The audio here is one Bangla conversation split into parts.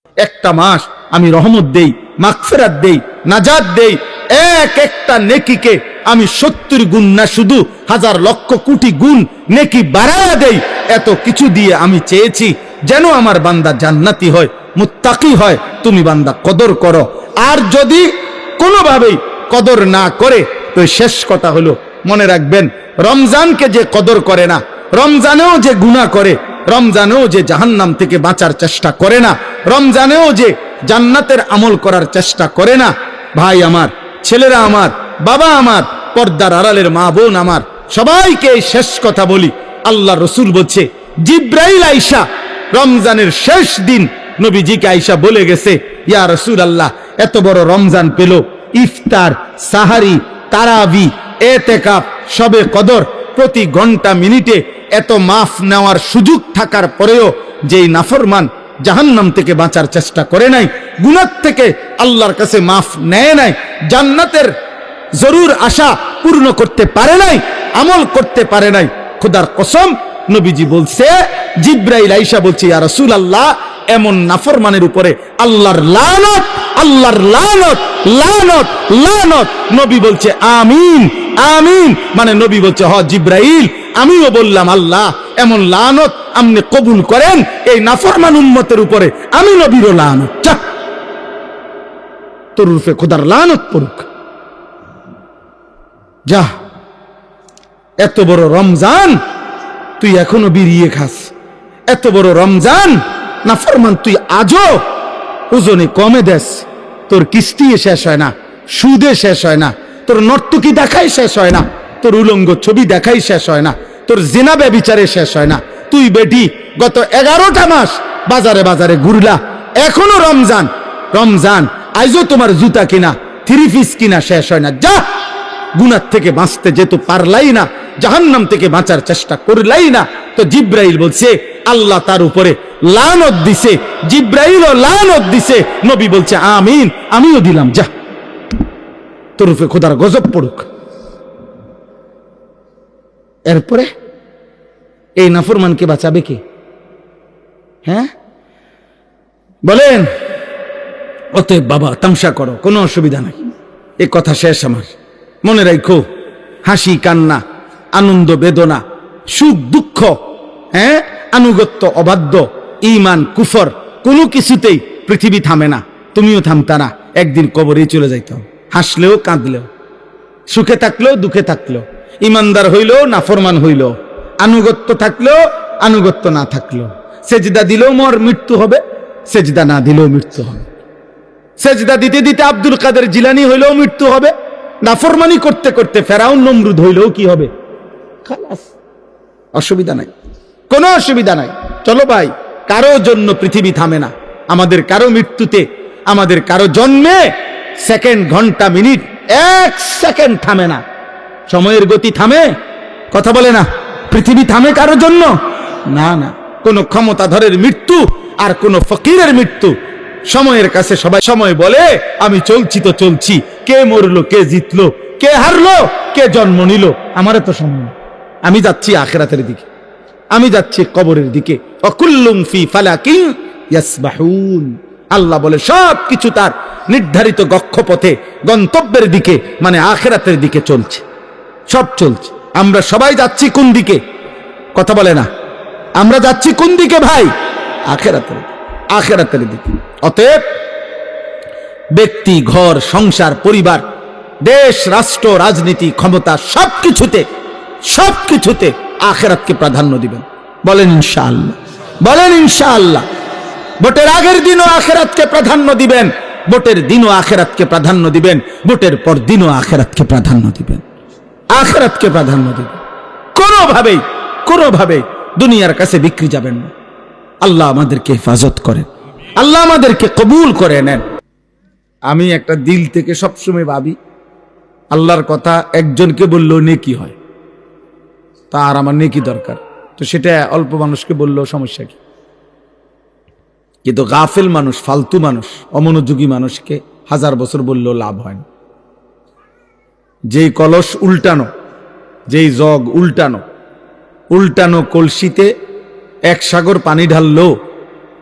একটা মাস আমি রহমত দেই, মাগফিরাত দেই, নাজাত দেই, এক একটা নেকিকে আমি 70 গুণ না শুধু হাজার লক্ষ কোটি গুণ নেকি বাড়ায়া দেই। এত কিছু দিয়ে আমি চেয়েছি যেন আমার বান্দা জান্নাতি হয়, মুত্তাকি হয়। তুমি বান্দা কদর করো। আর যদি কোনোভাবেই কদর না করে তো শেষ কথা হলো, মনে রাখবেন, রমজানকে যে কদর করে না, রমজানেও যে গুনাহ করে, রমজানেও যে জাহান্নাম থেকে বাঁচার চেষ্টা করে না, রমজানেও যে জান্নাতের আমল করার চেষ্টা করে না, ভাই আমার, ছেলেরা আমার, বাবা আমার, পর্দার আড়ালের মা বোন আমার, সবাইকে এই শেষ কথা বলি। আল্লাহ রসুল বলছে, জিব্রাইল আইসা রমজানের শেষ দিন নবীজিকে আইসা বলে গেছে, ইয়া রাসূলুল্লাহ, এত বড় রমজান পেল, ইফতার, সাহারি, তারাবি, এতেকাফ, শবে কদর, প্রতি ঘন্টা মিনিটে এত মাফ নেওয়ার সুযোগ থাকার পরেও যেই নাফরমান জাহান্নাম থেকে বাঁচার চেষ্টা করে নাই, গুনাহ থেকে আল্লাহর কাছে মাফ নেয় নাই, জান্নাতের জরুর আশা পূর্ণ করতে পারে নাই, আমল করতে পারে নাই, খোদার কসম নবীজি বলছে, জিব্রাইল আইসা বলছে, ইয়া রাসূলুল্লাহ, এমন নাফরমানের উপরে আল্লাহর লানত, আল্লাহর লানত, লানত, লানত। নবী বলছে আমিন, আমিন। মানে নবী বলছে, হ জিব্রাইল, আমিও বললাম আল্লাহ এমন লানত আপনি কবুল করেন এই নাফরমান উম্মতের উপরে, আমি নবীরও লানত। যা, তোর রূপে খোদার লানত পড়ুক। যা, এত বড় রমজান তুই এখনো বিড়িয়ে খাস, এত বড় রমজান নাফরমান তুই আজও ওজনে কমে দেস, তোর কিস্তি শেষ হয় না, সুদে শেষ হয় না, তোর নর্তকী দেখাই শেষ হয় না, তোর উলঙ্গ ছবি দেখাই শেষ হয় না, তোর জিনা ব্যভিচারে শেষ হয় না। তুই বেটি গত 11টা মাস বাজারে বাজারে ঘুরলা, এখনো রমজান, রমজান আইজও তোমার জুতা কিনা, 3 পিস কিনা শেষ হয় না। যা, গুনাহ থেকে বাঁচতে যেহেতু পারলাই না, জাহান্নাম থেকে বাঁচার চেষ্টা করলাই না, তো জিব্রাইল বলছে আল্লাহ তার উপরে লানত দিছে, জিব্রাইলও লানত দিছে। নবী বলছে আমিন, আমিও দিলাম। যা, তোর উপরে খোদার গজব পড়ুক। এরপরে এই নাফরমানকে বাঁচাবে কে? হ্যাঁ বলেন? অতএব বাবা, তামসা করো, কোনো অসুবিধা নাই, এ কথা শেষ আমার। মনে রাখো, হাসি কান্না, আনন্দ বেদনা, সুখ দুঃখ, হ্যাঁ, আনুগত্য অবাধ্য, ঈমান কুফর, কোনো কিছুতেই পৃথিবী থামে না, তুমিও থামতা না, একদিন কবরেই চলে যাইতে হবে। হাসলেও কাঁদলেও, সুখে থাকলেও দুঃখে থাকলেও, ইমানদার হইলেও নাফরমান হইলেও, আনুগত্য থাকলেও আনুগত্য না থাকলেও, সেজদা দিলেও মোর মৃত্যু হবে, সেজদা না দিলেও মৃত্যু হবে, সেজদা দিতে দিতে আব্দুল কাদের জিলানী হইলেও মৃত্যু হবে, নাফরমানি করতে করতে ফেরাউন নমরুদ হইলেও কি হবে? খালাস, অসুবিধা নাই, কোনো অসুবিধা নাই। চলো ভাই, কারো জন্য পৃথিবী থামে না, আমাদের কারো মৃত্যুতে, আমাদের কারো জন্মে সেকেন্ড, ঘন্টা, মিনিট, 1 সেকেন্ড থামে না। সময়ের গতি থামে? কথা বলে না। পৃথিবী থামে কারো জন্য? না না। কোন ক্ষমতাধরের মৃত্যু আর কোন ফকিরের মৃত্যু, সময়ের কাছে সবাই সময় বলে আমি চলছি তো চলছি, কে মরলো, কে জিতলো, কে হারলো, কে জন্ম নিল, আমারও তো সময়, আমি যাচ্ছি আখিরাতের দিকে, আমি যাচ্ছি কবরের দিকে। অকুল্লুম ফি ফালাকিন ইয়াসবাহুন। আল্লাহ বলে সব কিছু তার নির্ধারিত গক্ষপথে, গন্তব্যের দিকে, মানে আখিরাতের দিকে চলছে, সব চলছে। আমরা সবাই যাচ্ছি কোন দিকে? কথা বলে না। আমরা যাচ্ছি কোন দিকে ভাই? আখিরাতের, আখিরাতের দিকে। অতএব ব্যক্তি, ঘর, সংসার, পরিবার, দেশ, রাষ্ট্র, রাজনীতি, ক্ষমতা, সবকিছুতে, সবকিছুতে আখিরাতকে প্রাধান্য দিবেন। বলেন ইনশাআল্লাহ, বলেন ইনশাআল্লাহ। ভোটের আগের দিনও আখিরাতকে প্রাধান্য দিবেন, ভোটের দিনও আখিরাতকে প্রাধান্য দিবেন, ভোটের পর দিনও আখিরাতকে প্রাধান্য দিবেন, আখিরাতকে প্রাধান্য দিবেন। কোনোভাবেই, কোনোভাবেই দুনিয়ার কাছে বিক্রি যাবেন না। আল্লাহ আমাদেরকে হেফাজত করেন, আল্লাহ আমাদেরকে কবুল করে নেন। আমি একটা দিল থেকে সবসময় ভাবি, আল্লাহর কথা একজনকে বললেও নেকি হয়, তার আমার নেকি দরকার, তো সেটা অল্প মানুষকে বললেও সমস্যা কি? কিন্তু গাফেল মানুষ, ফালতু মানুষ, অমনোযোগী মানুষকে 1000 বছর বললেও লাভ হয় না। যেই কলস উল্টানো, যেই জগ উল্টানো, উল্টানো কলসিতে 1 সাগর পানি ঢাললেও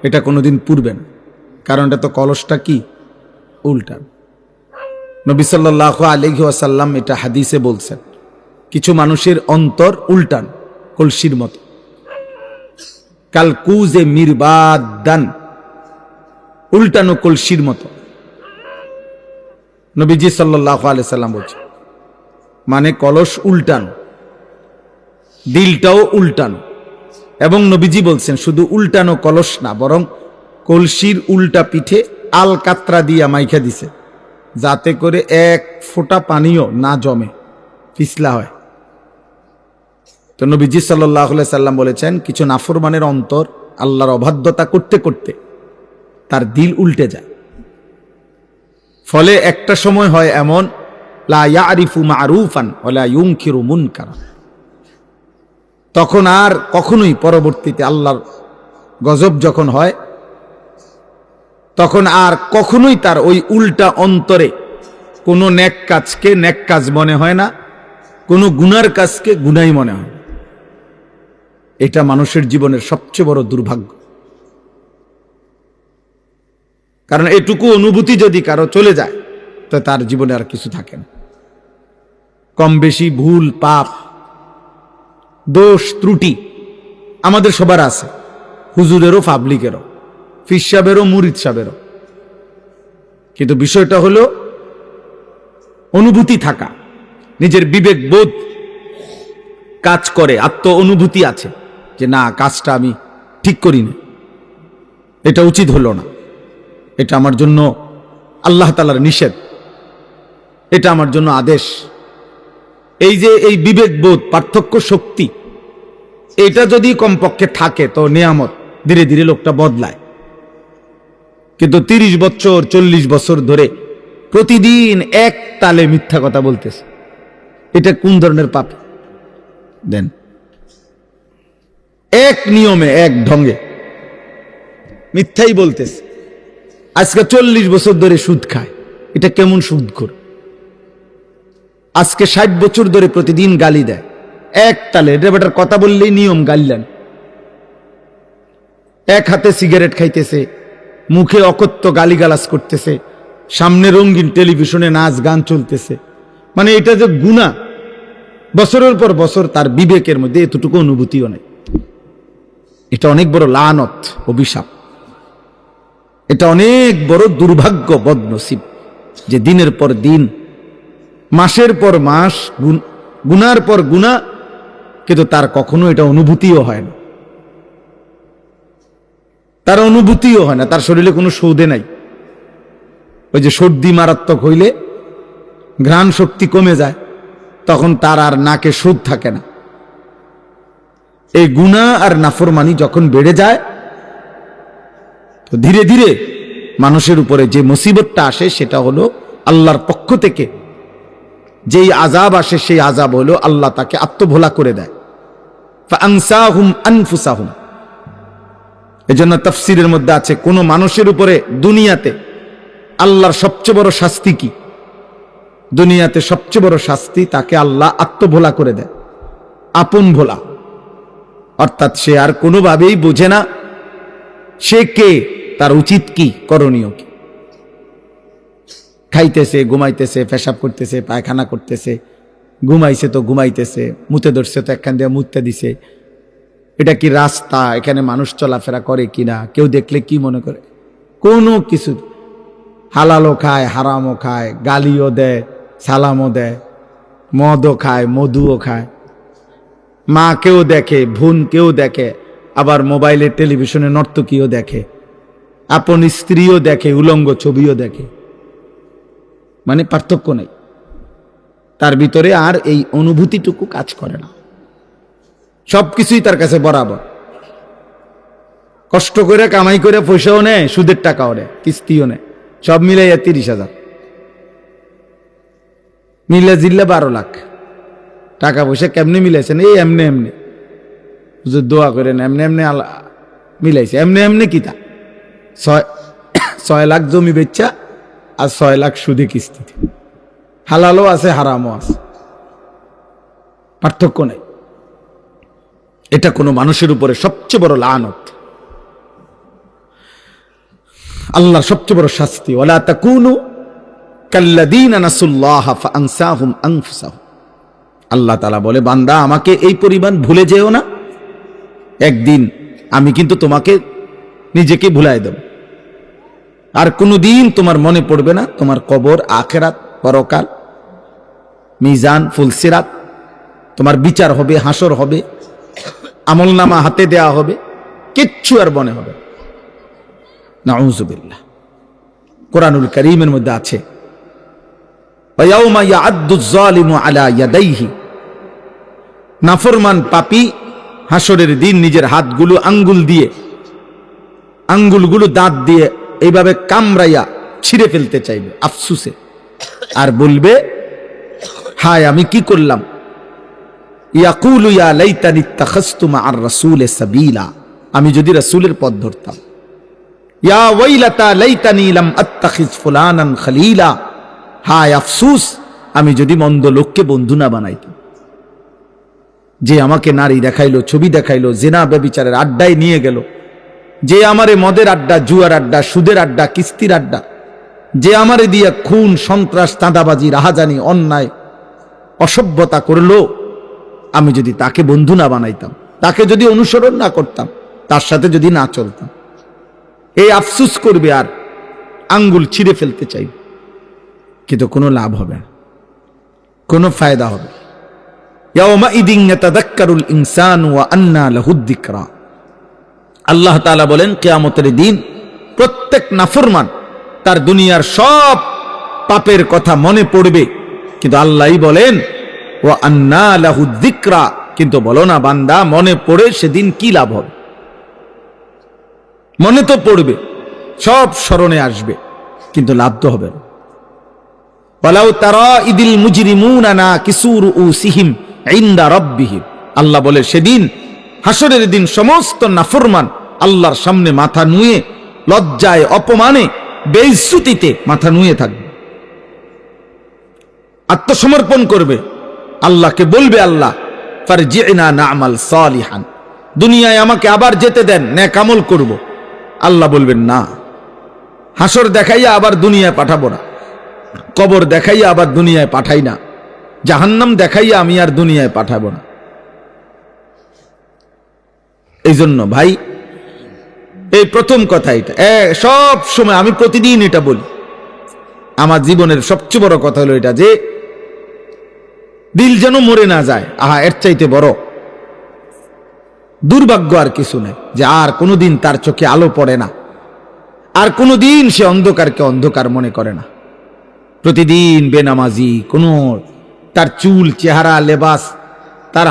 এটা কোনোদিন পুরবে না, কারণটা তো কলসটা কি উল্টান। নবী সাল্লাল্লাহু আলাইহি ওয়াসাল্লাম এটা হাদিসে বলছেন, কিছু মানুষের অন্তর উল্টান কলসির মতো, কাল কুজে মিরবাদান, উল্টানো কলসির মতো। নবীজি সাল্লাল্লাহু আলাইহি সাল্লাম বলছেন, মানে কলস উল্টানো, দিলটাও উল্টানো। এবং নবীজি বলছেন শুধু উল্টানো কলস না, বরং কলসির উল্টা পিঠে আল কাতরা দিয়া মাইখা দিছে, যাতে করে এক ফোঁটা পানিও না জমে, পিছলা হয়। তো নবীজি সাল্লাল্লাহু আলাইহি সাল্লাম বলেছেন, কিছু নাফরমানের অন্তর আল্লাহর অবাধ্যতা করতে করতে তার দিল উল্টে যায়। ফলে একটা সময় হয় এমন, লা ইয়ারিফু মারুফান ওয়ালা ইউনকিরু মুনকারা, তখন আর কখনোই পরবর্তীতে আল্লাহর গজব যখন হয়, তখন আর কখনোই তার ওই উল্টা অন্তরে কোনো নেক কাজকে নেক কাজ মনে হয় না, কোনো গুনার কাজকে গুনাই মনে হয়। এটা মানুষের জীবনের সবচেয়ে বড় দুর্ভাগ্য। কারণ এটুকু অনুভূতি যদি কারো চলে যায়, তো তার জীবনে আর কিছু থাকে না। কম বেশি ভুল পাপ দোষ ত্রুটি আমাদের সবার আছে, হুজুরেরও পাবলিকেরও, ফির সাহেবেরও মুরিদ সাহেবেরও। কিন্তু বিষয়টা হলো অনুভূতি থাকা, নিজের বিবেক বোধ কাজ করে, আত্ম অনুভূতি আছে যে না, কাজটা আমি ঠিক করি না, এটা উচিত হলো না, এটা আমার জন্য আল্লাহ তাআলার নিষেধ, এটা আমার জন্য আদেশ। এই যে এই বিবেক বোধ, পার্থক্য শক্তি, এটা যদি কমপক্ষে থাকে তো নিয়ামত, ধীরে ধীরে লোকটা বদলায়। কিন্তু 30 বছর 40 বছর ধরে প্রতিদিন এক তালে মিথ্যা কথা বলতেছে, এটা কোন ধরনের পাপ? দেন এক নিয়মে এক ঢঙ্গে মিথ্যাই বলতেছে। আজকে 40 বছর ধরে সুদ খায়, এটা কেমন সুদখোর? আজকে 60 বছর ধরে প্রতিদিন গালি দেয় এক তালে, এটা বেটার কথা বললেই নিয়ম গাইলেন। এক হাতে সিগারেট খাইতেছে, মুখে অকথ্য গালিগালাজ করতেছে, সামনে রঙিন টেলিভিশনে নাচ গান চলতেছে, মানে এটা যে গুনাহ, বছরের পর বছর তার বিবেকের মধ্যে এতটুকু অনুভূতিও নেই। এটা অনেক বড় লানত, অভিশাপ। এটা অনেক বড় দুর্ভাগ্য, বদনসিব, যে দিনের পর দিন, মাসের পর মাস গুনার পর গুনাহ, কিন্তু তার কখনো এটা অনুভূতিও হয় না, তার অনুভূতিও হয় না, তার শরীরে কোনো সৌদে নাই। ওই যে সর্দি মারাত্মক হইলে ঘ্রাণ শক্তি কমে যায়, তখন তার আর নাকে সুদ থাকে না। এই গুনাহ আর নাফরমানি যখন বেড়ে যায়, তো ধীরে ধীরে মানুষের উপরে যে মুসিবতটা আসে সেটা হলো আল্লাহর পক্ষ থেকে যেই আযাব আসে, সেই আযাব হলো আল্লাহ তাকে আত্মভোলা করে দেয়। ফাআনসাহুম আনফুসাহুম। এজন্য তাফসীরের মধ্যে আছে, কোন মানুষের উপরে দুনিয়াতে আল্লাহর সবচেয়ে বড় শাস্তি কি? দুনিয়াতে সবচেয়ে বড় শাস্তি, তাকে আল্লাহ আত্মভোলা করে দেয়, আপন ভোলা। অর্থাৎ সে আর কোনোভাবেই বোঝে না সে কে, তার উচিত কি, করণীয় কি। খাইতেছে, ঘুমাইতেছে, পেশাব করতেছে, পায়খানা করতেছে, ঘুমাইছে তো ঘুমাইতেছে, মুতে ধরছে তো একখান দিয়ে মুততে দিছে, এটা কি রাস্তা, এখানে মানুষ চলাফেরা করে কিনা, কেউ দেখলে কি মনে করে, কোনো কিছু। হালালও খায়, হারামও খায়, গালিও দেয়, সালামও দেয়, মদও খায়, মধুও খায়, মাকেও দেখে, বোনকেও দেখে, আবার মোবাইলে টেলিভিশনে নর্তকীও দেখে, আপন স্ত্রীও দেখে, উলঙ্গ ছবিও দেখে, মানে পার্থক্য নেই তার ভিতরে। আর এই অনুভূতিটুকু কাজ করে না, সবকিছুই তার কাছে বরাবর। কষ্ট করে কামাই করে পয়সাও নেয়, সুদের টাকাও নেয়, কিস্তিও নেয়, সব মিলাইয়া 30,000, মিলে জিল্লা 12 লাখ টাকা পয়সা। কেমনে মিলাইছেন? এই এমনি এমনি, হুজুর দোয়া করেন, এমনি এমনি মিলাইছে। এমনি এমনি কি তা 6 লাখ জমি বেচা আর 6 লাখ সুদে কিস্তিতে। হালালও আছে, হারামও আছে, পার্থক্য নেই। এটা কোনো মানুষের উপরে সবচেয়ে বড় লানত। আল্লাহর সবচেয়ে বড় শাস্তি, ওয়ালা তাকুনু কাল্লাযীনা নাসুল্লাহা ফাআনসাহুম আনফুসাহুম। আল্লাহ তাআলা বলে, বান্দা আমাকে এই পরিমাণ ভুলে যেও না, একদিন আমি কিন্তু তোমাকে নিজেকে ভুলাই দেব, আর কোনোদিন তোমার মনে পড়বে না তোমার কবর, আখিরাত, পরকাল, মিজান, ফুলসিরাত, তোমার বিচার হবে, হাসর হবে, আমলনামা হাতে দেয়া হবে, কিচ্ছু আর মনে হবে। নাউযুবিল্লাহ। কোরআনুল কারীমের মধ্যে আছে, ওয়ায়াউমা ইয়া'আদ্দুয যালিমু আলা ইয়াদাইহি, নাফরমান পাপী হাসরের দিন নিজের হাতগুলো আঙ্গুলগুলো দাঁত দিয়ে এইভাবে কামড়াইয়া ছিঁড়ে ফেলতে চাইবে আফসুসে, আর বলবে, হায় আমি কি করলাম। ইয়াকুলু ইয়া লাইতানি ইত্তাখাযতু মা'আর রাসূলি সাবিলা, আমি যদি রাসূলের পথ ধরতাম। ইয়া ওয়াইলাতা লাইতানি লাম আত্তাখিজ ফুলানান খলিলা, হায় আফসুস আমি যদি মন্দ লোককে বন্ধু না বানাইতাম। যে আমাকে নারী দেখাইলো, ছবি দেখাইলো, জিনা ব্যভিচারের আড্ডায় নিয়ে গেল, যে আমারে মদের আড্ডা, জুয়ার আড্ডা, সুদের আড্ডা, কিস্তির আড্ডা, যে আমারে দিয়ে খুন, সন্ত্রাস, চাঁদাবাজি, রাহাজানি, অন্যায়, অসভ্যতা করলো, আমি যদি তাকে বন্ধু না বানাইতাম, তাকে যদি অনুসরণ না করতাম, তার সাথে যদি না চলতাম, এই আফসুস করবে আর আঙ্গুল ছিঁড়ে ফেলতে চাই, কিন্তু কোনো লাভ হবে না, কোনো ফায়দা হবে। ইয়াউমাইদিন ইয়াতাযাক্কারুল ইনসানু ওয়া আন্না লাহুদ যিকরা। আল্লাহ তাআলা বলেন, কিয়ামতের দিন প্রত্যেক নাফরমান তার দুনিয়ার সব পাপের কথা মনে পড়বে, কিন্তু আল্লাহই বলেন ওয়া আন্না লাহুদ যিকরা, কিন্তু বলো না বান্দা মনে পড়ে সেদিন কি লাভ হবে। মনে তো পড়বে, সব স্মরণে আসবে, কিন্তু লাভ তো হবে না। ওয়ালাউ তারা ইদিল মুজরিমুনা নাকিসু রুউসিহিম ইনদা রাব্বিহিম, আল্লাহ বলে সেদিন হাসরের দিন সমস্ত নাফরমান আল্লাহর সামনে মাথা নুয়ে, লজ্জায়, অপমানে, বেইজ্জতিতে মাথা নুয়ে থাকবে, আত্মসমর্পণ করবে, আল্লাহকে বলবে, আল্লাহ ফারজি'না না'মাল সালিহান, দুনিয়ায় আমাকে আবার যেতে দেন, নেক আমল করব। আল্লাহ বলবেন না, হাসর দেখাইয়া আবার দুনিয়ায় পাঠাবো না, কবর দেখাইয়া আবার দুনিয়ায় পাঠাই না, জাহান্নাম দেখাইয়া আমি আর দুনিয়ায় পাঠাবো না। এই জন্য ভাই, এই প্রথম কথা এটা, সব সময় আমি প্রতিদিন এটা বলি, আমার জীবনের সবচেয়ে বড় কথা হলো এটা, যে দিল যেন মরে না যায়। আহা, এর চাইতে বড় দুর্ভাগ্য আর কিছু নেই, যে আর কোনোদিন তার চোখে আলো পড়ে না, আর কোনোদিন সে অন্ধকারকে অন্ধকার মনে করে না। প্রতিদিন বেনামাজি, কোনো তার চুল, চেহারা, লেবাস, তার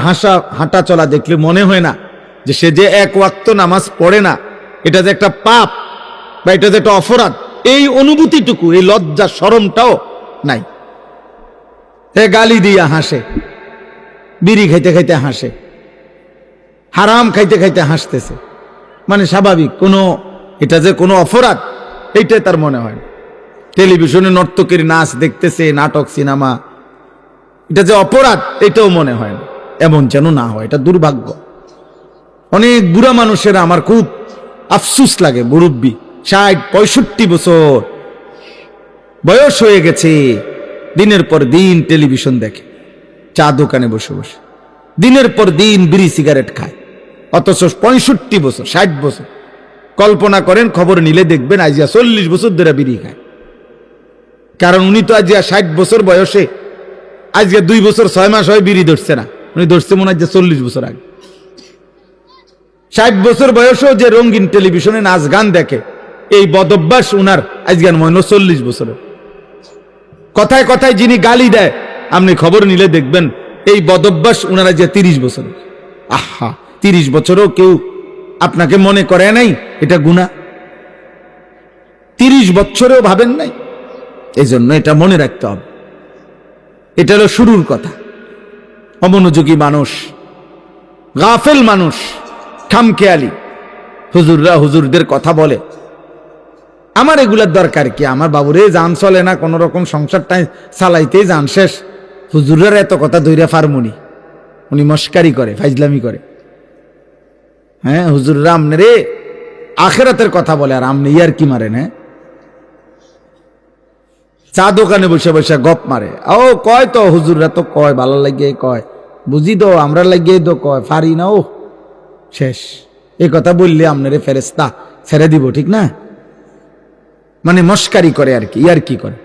হাঁটা চলা দেখলে মনে হয় না যে সে যে এক ওয়াক্ত নামাজ পড়ে না, এটা যে একটা পাপ বা এটা যে একটা অপরাধ, এই অনুভূতিটুকু, এই লজ্জা শরমটাও নাই। গালি দিয়া হাসে, বিড়ি খাইতে খাইতে হাসে, হারাম খাইতে খাইতে হাসতেছে, মানে স্বাভাবিক, কোনো এটা যে কোনো অপরাধ এইটাই তার মনে হয়। টেলিভিশনে নর্তকীর নাচ দেখতেছে, নাটক, সিনেমা, এটা যে অপরাধ এটাও মনে হয় না। এমন যেন না হয়, এটা দুর্ভাগ্য। অনেক বুড়া মানুষেরা আমার খুব আফসুস লাগে, মুরব্বী 60-65 বছর বয়স হয়ে গেছে, দিনের পর দিন টেলিভিশন দেখে, চা দোকানে বসে বসে দিনের পর দিন বিড়ি সিগারেট খায়, অথচ 65 বছর, 60 বছর। কল্পনা করেন, খবর নিলে দেখবেন আজিয়া 40 বছর ধরে বিড়ি খায়। কারণ উনি তো আজিয়া 60 বছর বয়সে, আজকে 2 বছর 6 মাস হয় বিড়ি ধরছে না, উনি ধরছে মনে হয় 40 বছর আগে। 60 বছর বয়সেও যে রঙিন টেলিভিশনে নাচ গান দেখে, এই বদভ্যাস উনার আজকে মনে হয় 40 বছরের। কথায় কথায় যিনি গালি দেয়, আপনি খবর নিলে দেখবেন এই বদভ্যাস উনারা যে 30 বছরের। আহা, 30 বছরও কেউ আপনাকে মনে করে নাই এটা গুনাহ? 30 বছরেও ভাবেন নাই? এই জন্য এটা মনে রাখতে হবে। এটা হলো শুরুর কথা। অমনোযোগী মানুষ, গাফেল মানুষ, খামখেয়ালি, হুজুররা হুজুরদের কথা বলে, আমার এগুলার দরকার কি? আমার বাবুরে জান চলে না, কোন রকম সংসারটাই চালাইতেই জান শেষ, হুজুরের এত কথা ধৈর্য ফার্মুনি, উনি মস্কারি করে, ফাইজলামি করে। হ্যাঁ, হুজুররা আমনে রে আখেরাতের কথা বলে, আর আমনে ইয়ার কি মারেন? হ্যাঁ, চা দোকানে বসে বসে গপ মারে। ও কয় তো হুজুররা তো কয়, ভালো লাগিয়ে কয়, বুঝি তো আমরা লাগিয়ে তো কয়, ফারি না ও শেষ। এই কথা বললে আপনারে ফেরেশতা ছেড়ে দিব, ঠিক না? মানে মস্কারি করে আর কি, ইয়ার কি করে।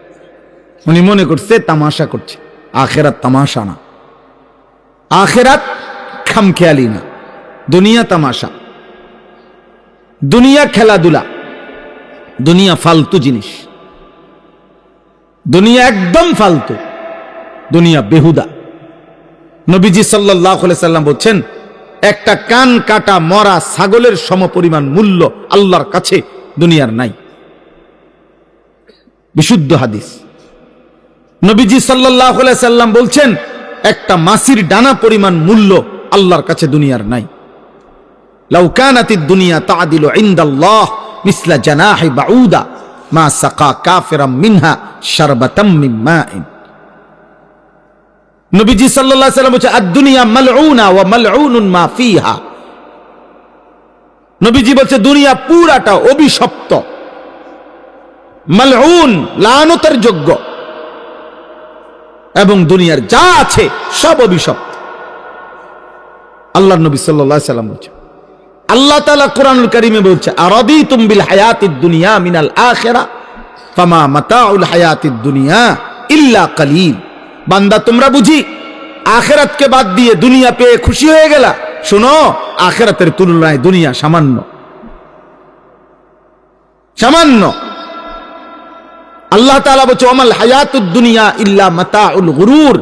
উনি মনে করছে তামাশা করছে। আখেরাত তামাশা না, আখেরাত খামখেয়ালি না। দুনিয়া তামাশা, দুনিয়া খেলাধুলা, দুনিয়া ফালতু জিনিস, দুনিয়া একদম ফালতু, দুনিয়া বেহুদা। নবীজি সাল্লাল্লাহু আলাইহি সাল্লাম বলছেন, একটা কান কাটা মরা ছাগলের সমপরিমাণ মূল্য আল্লাহর কাছে দুনিয়ার নাই। বিশুদ্ধ হাদিস। নবীজি সাল্লাল্লাহু আলাইহি সাল্লাম বলছেন, একটা মাছির ডানা পরিমাণ মূল্য আল্লাহর কাছে দুনিয়ার নাই। লাউ কানাতিদ দুনিয়া তা'দিলু ইনদাল্লাহ মিসলা জানাহি বাউদা মা সাকা কাফিরাম মিনহা শারবাতাম মিন মাইন। নবীজি সাল্লাল্লাহু আলাইহি সাল্লাম বলেছেন, আদ-দুনিয়া মালউনা ওয়া মালউনুন মা ফিহা। নবীজি বলছে দুনিয়া পুরাটা অভিশপ্ত, মালউন লানতের যোগ্য, এবং দুনিয়ার যা আছে সব অভিশপ্ত। আল্লাহর নবী সাল্লাল্লাহু আলাইহি সাল্লাম বলছেন। আল্লাহ তাআলা কোরআনুল কারীমে বলছে, আরাদিতুম বিল হায়াতিদ দুনিয়া মিনাল আখিরা ফামা মাতাউল হায়াতিদ দুনিয়া ইল্লা কালিল। বান্দা তোমরা বুঝি আখিরাতকে বাদ দিয়ে দুনিয়া পেয়ে খুশি হয়ে গেলা? শোনো, আখিরাতের তুলনায় দুনিয়া সামান্য, সামান্য। আল্লাহ তাআলা বলছে, ওমাল হায়াতুদ দুনিয়া ইল্লা মাতাউল গুরুর।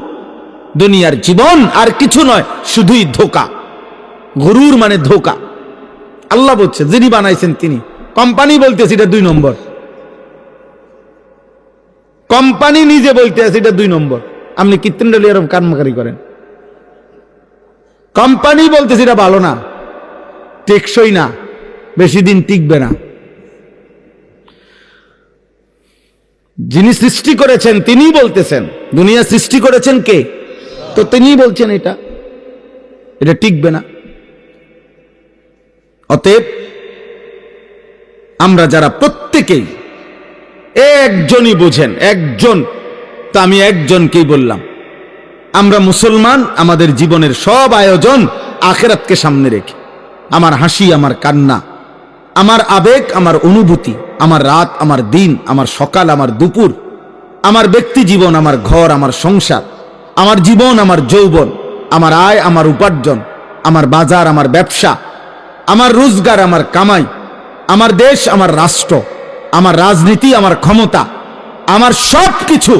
দুনিয়ার জীবন আর কিছু নয়, শুধুই ধোঁকা। গুরুর মানে ধোঁকা। আল্লাহ বলছে, যিনি বানাইছেন তিনি। কোম্পানি বলতেছে এটা 2 নম্বর, কোম্পানি নিজে বলতেছে এটা 2 নম্বর। আপনি কৃত্রিম এরকম কারমাকারি করেন। কোম্পানি বলতেছে এটা ভালো না, টেকসই না, বেশি দিন টিকবে না। যিনি সৃষ্টি করেছেন তিনি বলতেছেন। দুনিয়া সৃষ্টি করেছেন কে? তো তিনি বলছেন এটা টিকবে না। অতএব আমরা যারা প্রত্যেকেই একজনই বোঝেন, একজন, তো আমি একজনকেই বললাম, আমরা মুসলমান, আমাদের জীবনের সব আয়োজন আখিরাতকে সামনে রেখে। আমার হাসি, আমার কান্না, আমার আবেগ, আমার অনুভূতি, আমার রাত, আমার দিন, আমার সকাল, আমার দুপুর, আমার ব্যক্তি জীবন, আমার ঘর, আমার সংসার, আমার জীবন, আমার যৌবন, আমার আয়, আমার উপার্জন, আমার বাজার, আমার ব্যবসা, আমার রোজগার, আমার কামাই, আমার দেশ, আমার রাষ্ট্র, আমার রাজনীতি, আমার ক্ষমতা, আমার সব কিছু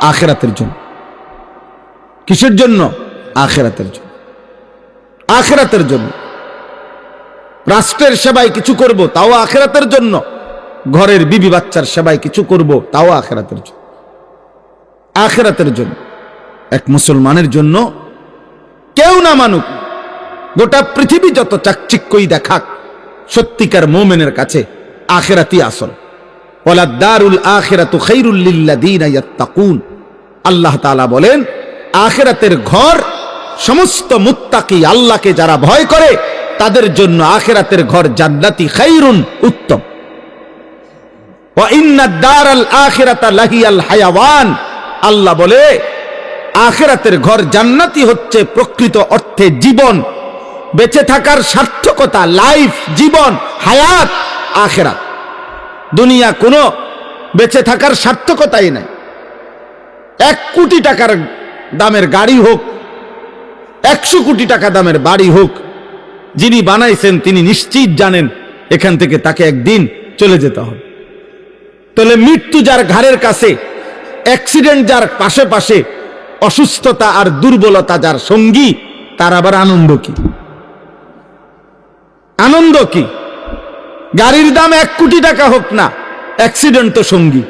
আখিরাতের জন্য। কিসের জন্য? আখিরাতের জন্য, আখিরাতের জন্য। রাষ্ট্রের সেবায় কিছু করব, তাও আখিরাতের জন্য। ঘরের বিবি বাচ্চার সেবায় কিছু করব, তাও আখিরাতের জন্য, আখিরাতের জন্য। এক মুসলমানের জন্য কেউ না মানুক, গোটা পৃথিবী যত চাকচিক্যই দেখাক, সত্যিকার মুমিনের কাছে আখিরাতই আসল। ওয়ালাদ দারুল আখিরাতু খায়রুল লিল্লাযিনা ইয়াত্তাকুন। আল্লাহ তাআলা বলেন, আখিরাতের ঘর সমস্ত মুত্তাকি, আল্লাহকে যারা ভয় করে তাদের জন্য আখিরাতের ঘর জান্নাতি, খায়রুন, উত্তম। ওয়া ইন্নাদ দারাল আখিরাতা লাহিয়াল হায়াওয়ান। আল্লাহ বলে আখিরাতের ঘর জান্নাতি হচ্ছে প্রকৃত অর্থে জীবন, বেঁচে থাকার সার্থকতা, লাইফ, জীবন, হায়াত আখিরাত। দুনিয়া কোনো বেঁচে থাকার সার্থকতাই নাই। 1 কোটি টাকার দামের গাড়ি হোক, 100 কোটি টাকা দামের বাড়ি হোক, যিনি বানাইছেন তিনি নিশ্চিত জানেন এখান থেকে তাকে একদিন চলে যেতে হবে। তাহলে মৃত্যু যার ঘাড়ের কাছে, অ্যাক্সিডেন্ট যার পাশে পাশে, অসুস্থতা আর দুর্বলতা যার সঙ্গী, তার আবার আনন্দ কি? আনন্দ কি? গাড়ির দাম 1 কোটি টাকা হোক না, অ্যাক্সিডেন্ট তো সঙ্গী।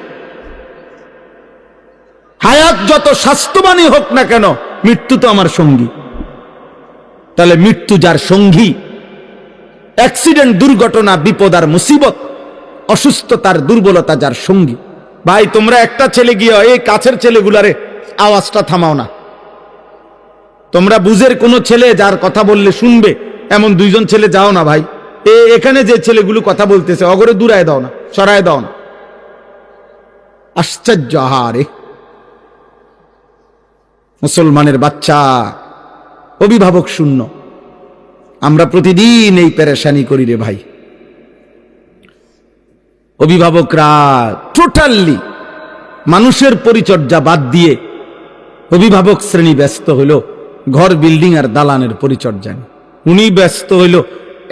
হায়াত যত স্বাস্থ্যবানই হোক না কেন, মৃত্যু তো আমার সঙ্গী। তাহলে মৃত্যু যার সঙ্গী, অ্যাক্সিডেন্ট, দুর্ঘটনা, বিপদ আর মুসিবত, অসুস্থতার দুর্বলতা যার সঙ্গী। ভাই তোমরা একটা ছেলে গিয়ে এই কাছের ছেলেগুলারে আওয়াজটা থামাও না। তোমরা বুঝের কোনো ছেলে যার কথা বললে শুনবে এমন 2 জন ছেলে যাও না ভাই। এখানে যে ছেলেগুলো কথা বলতেছে অগরে দূরায় দাও না, সরায় দাও না। আশ্চর্য! আহারে, মুসলমানের বাচ্চা অভিভাবক শূন্য। আমরা প্রতিদিন এই পেরেশানি করি রে ভাই। অভিভাবকরা টোটালি মানুষের পরিচর্যা বাদ দিয়ে অভিভাবক শ্রেণী ব্যস্ত হইল ঘর বিল্ডিং আর দালানের পরিচর্যা। উনি ব্যস্ত হইল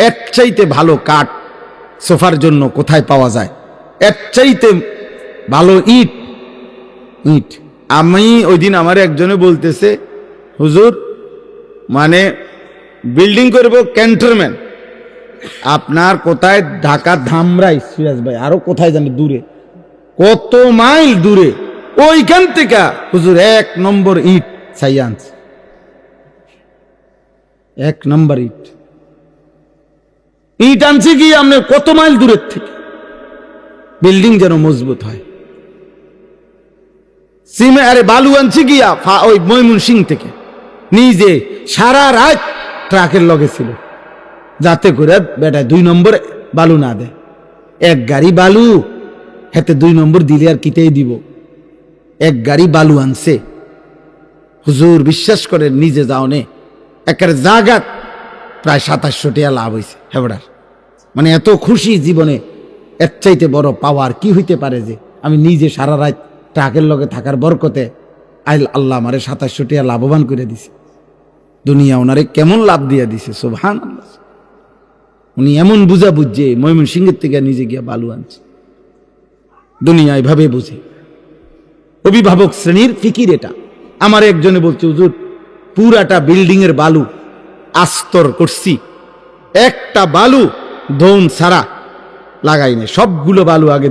এর চাইতে ভালো কাঠ সোফার জন্য কোথায় পাওয়া যায়, এর চাইতে ভালো ইট। আমি ওই দিন আমার একজনে বলতেছে, হুজুর মানে বিল্ডিং করবো ক্যান্টনমেন্ট, আপনার কোথায় ঢাকা ধামরাই সিরাজ ভাই, আরো কোথায় জানি দূরে, কত মাইল দূরে, ওইখান থেকে হুজুর 1 নম্বর ইট সাইয়ান্স, 1 নম্বর ইট আনছে কি আপনি কত মাইল দূরের থেকে, বিল্ডিং যেন মজবুত হয়। আরে বালু আনছে গিয়া ওই ময়মনসিং থেকে, নিজে সারা রাত ট্রাকের লগে ছিল, যাতে করে বেটা 2 নম্বর বালু না দেয়। 1 গাড়ি বালু হাতে 2 নম্বর দিলে আর কিতেই দিব। 1 গাড়ি বালু আনছে হুজুর, বিশ্বাস করে নিজে যাও নে, একের জাগাত প্রায় 2700 টাকা লাভ হয়েছে হেবড়ার। মানে এত খুশি জীবনে, এর চাইতে বড় পাওয়ার কি হইতে পারে যে আমি নিজে সারা রাত ট্রাকের লগে থাকার বরকতে আল্লাহ আমারে 2700 টাকা লাভবান করে দিছে। দুনিয়া ওনারে কেমন লাভ দিয়ে দিছে, সুবহানাল্লাহ। উনি এমন বুঝা বুঝছে ময়মনসিংহের থেকে নিজে গিয়া বালু আনছে। দুনিয়া এভাবে বুঝে, অভিভাবক শ্রেণীর ফিকির এটা। আমার একজনে বলছে, হুজুর পুরাটা বিল্ডিং এর বালু আস্তর করছি, একটা বালু ধন ছাড়া লাগাই নাই, সবগুলো বালু আগে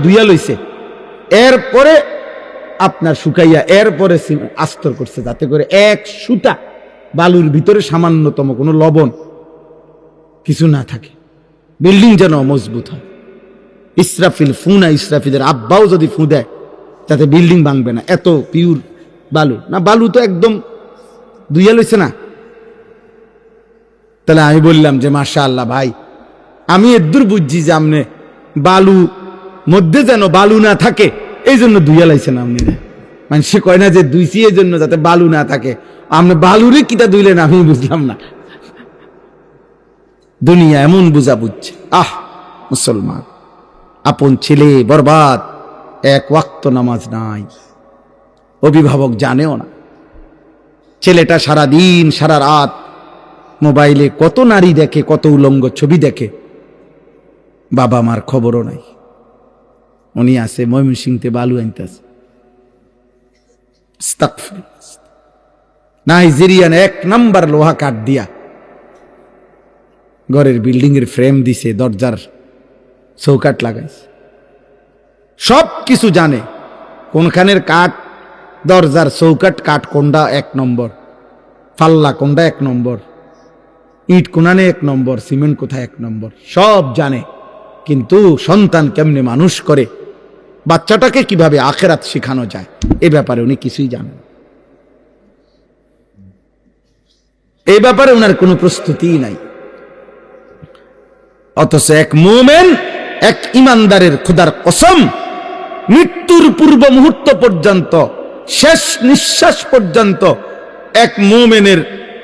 ধুইয়া লইছে, এরপরে আপনার শুকাইয়া এরপরে আস্তর করছে, যাতে করে 1 সুতা বালুর ভিতরে সামান্যতম কোনো লবণ কিছু না থাকে, বিল্ডিং যেন মজবুত হয়। ইসরাফিল ফুনা, ইসরাফিলের আব্বাও যদি ফু দেয় তাতে বিল্ডিং ভাঙবে না, এত পিওর বালু। না বালু তো একদম ধুইয়া লইছে না। তাহলে আমি বললাম যে মাশাআল্লাহ ভাই, আমি এদূর বুঝছি যে আপনি বালু মধ্যে যেন বালু না থাকে এই জন্য ধুইয়া লাইছেন আপনি। মানে সে কয় না যে ধুইছি এই জন্য যাতে বালু না থাকে, আপনি বালুরে কিটা ধুইলেন আমি বুঝলাম না। দুনিয়া এমন বুঝা বুঝছে। মুসলমান আপন ছেলে বরবাদ, 1 ওয়াক্ত নামাজ নাই, অভিভাবক জানেও না। ছেলেটা সারা দিন সারা রাত মোবাইলে কত নারী দেখে, কত উলঙ্গ ছবি দেখে, বাবা মার খবরও নাই। উনি আছে ময়মনসিংহতে বালু আনতেছে। নাইজেরিয়ান 1 নম্বর লোহা কাঠ দিয়া ঘরের বিল্ডিং এর ফ্রেম দিছে, দরজার চৌকাট লাগাইছে, সব কিছু জানে, কোনখানের কাঠ, দরজার চৌকাট কাঠ কোনটা 1 নম্বর, পাল্লা কোনটা 1 নম্বর, ইট কোনানে 1 নম্বর, সিমেন্ট কোথায় 1 নম্বর, সব জানে। কিন্তু সন্তান কেমনে মানুষ করে, বাচ্চাটাকে কিভাবে আখিরাত শেখানো যায়, এ ব্যাপারে উনি কিছুই জানেন। এই ব্যাপারে ওনার কোনো প্রস্তুতিই নাই। অথচ 1 মুমিন, 1 ইমানদারের খোদার কসম, মৃত্যুর পূর্ব মুহূর্ত পর্যন্ত, শেষ নিঃশ্বাস পর্যন্ত 1 মুমিনের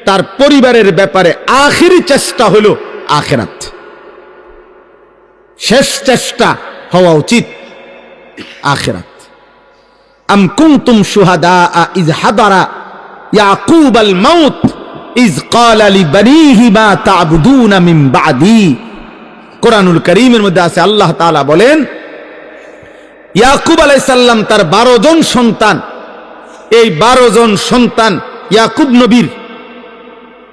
তার পরিবারের ব্যাপারে আখিরি চেষ্টা হলো আখিরাত। শেষ চেষ্টা হওয়া উচিত আখিরাত। আম কুনতুম শুহাদা ইয হাদারা ইয়াকুব আল মাউত ইয ক্বালা লিবানিহি মা তা'বুদুনা মিন বা'দি। কোরআনুল কারীমের মধ্যে আছে, আল্লাহ তাআলা বলেন, ইয়াকুব আলাইহিস সালাম তার 12 জন সন্তান, এই 12 জন সন্তান ইয়াকুব নবীর,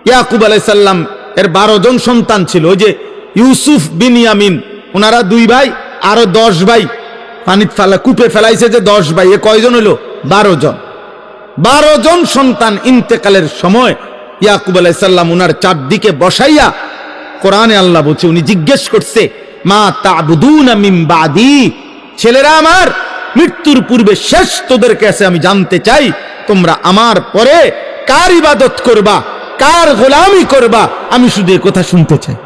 ইয়াকুব আলাইহিস সালাম এর 12 জন সন্তান ছিল। ওই যে ইউসুফ বিনিয়ামিন, ওনারা 2 ভাই, আরো 10 ভাই পানিত ফেলা কূপে ফেলাইছে, যে 10 ভাই, এ কয়জন হলো? 12 জন। 12 জন সন্তান ইন্তেকালের সময় ইয়াকুব আলাইহিস সালাম ওনার চারদিকে বসাইয়া, কোরআনে আল্লাহ বলছে, উনি জিজ্ঞেস করছে, মা তা'বুদুনা মিন বাদি, ছেলেরা আমার, মৃত্যুর পূর্বে শেষ তোদের কাছে আমি জানতে চাই, তোমরা আমার পরে কার ইবাদত করবা, কার গোলামি করবা, আমি শুধু এই কথা শুনতে চাই।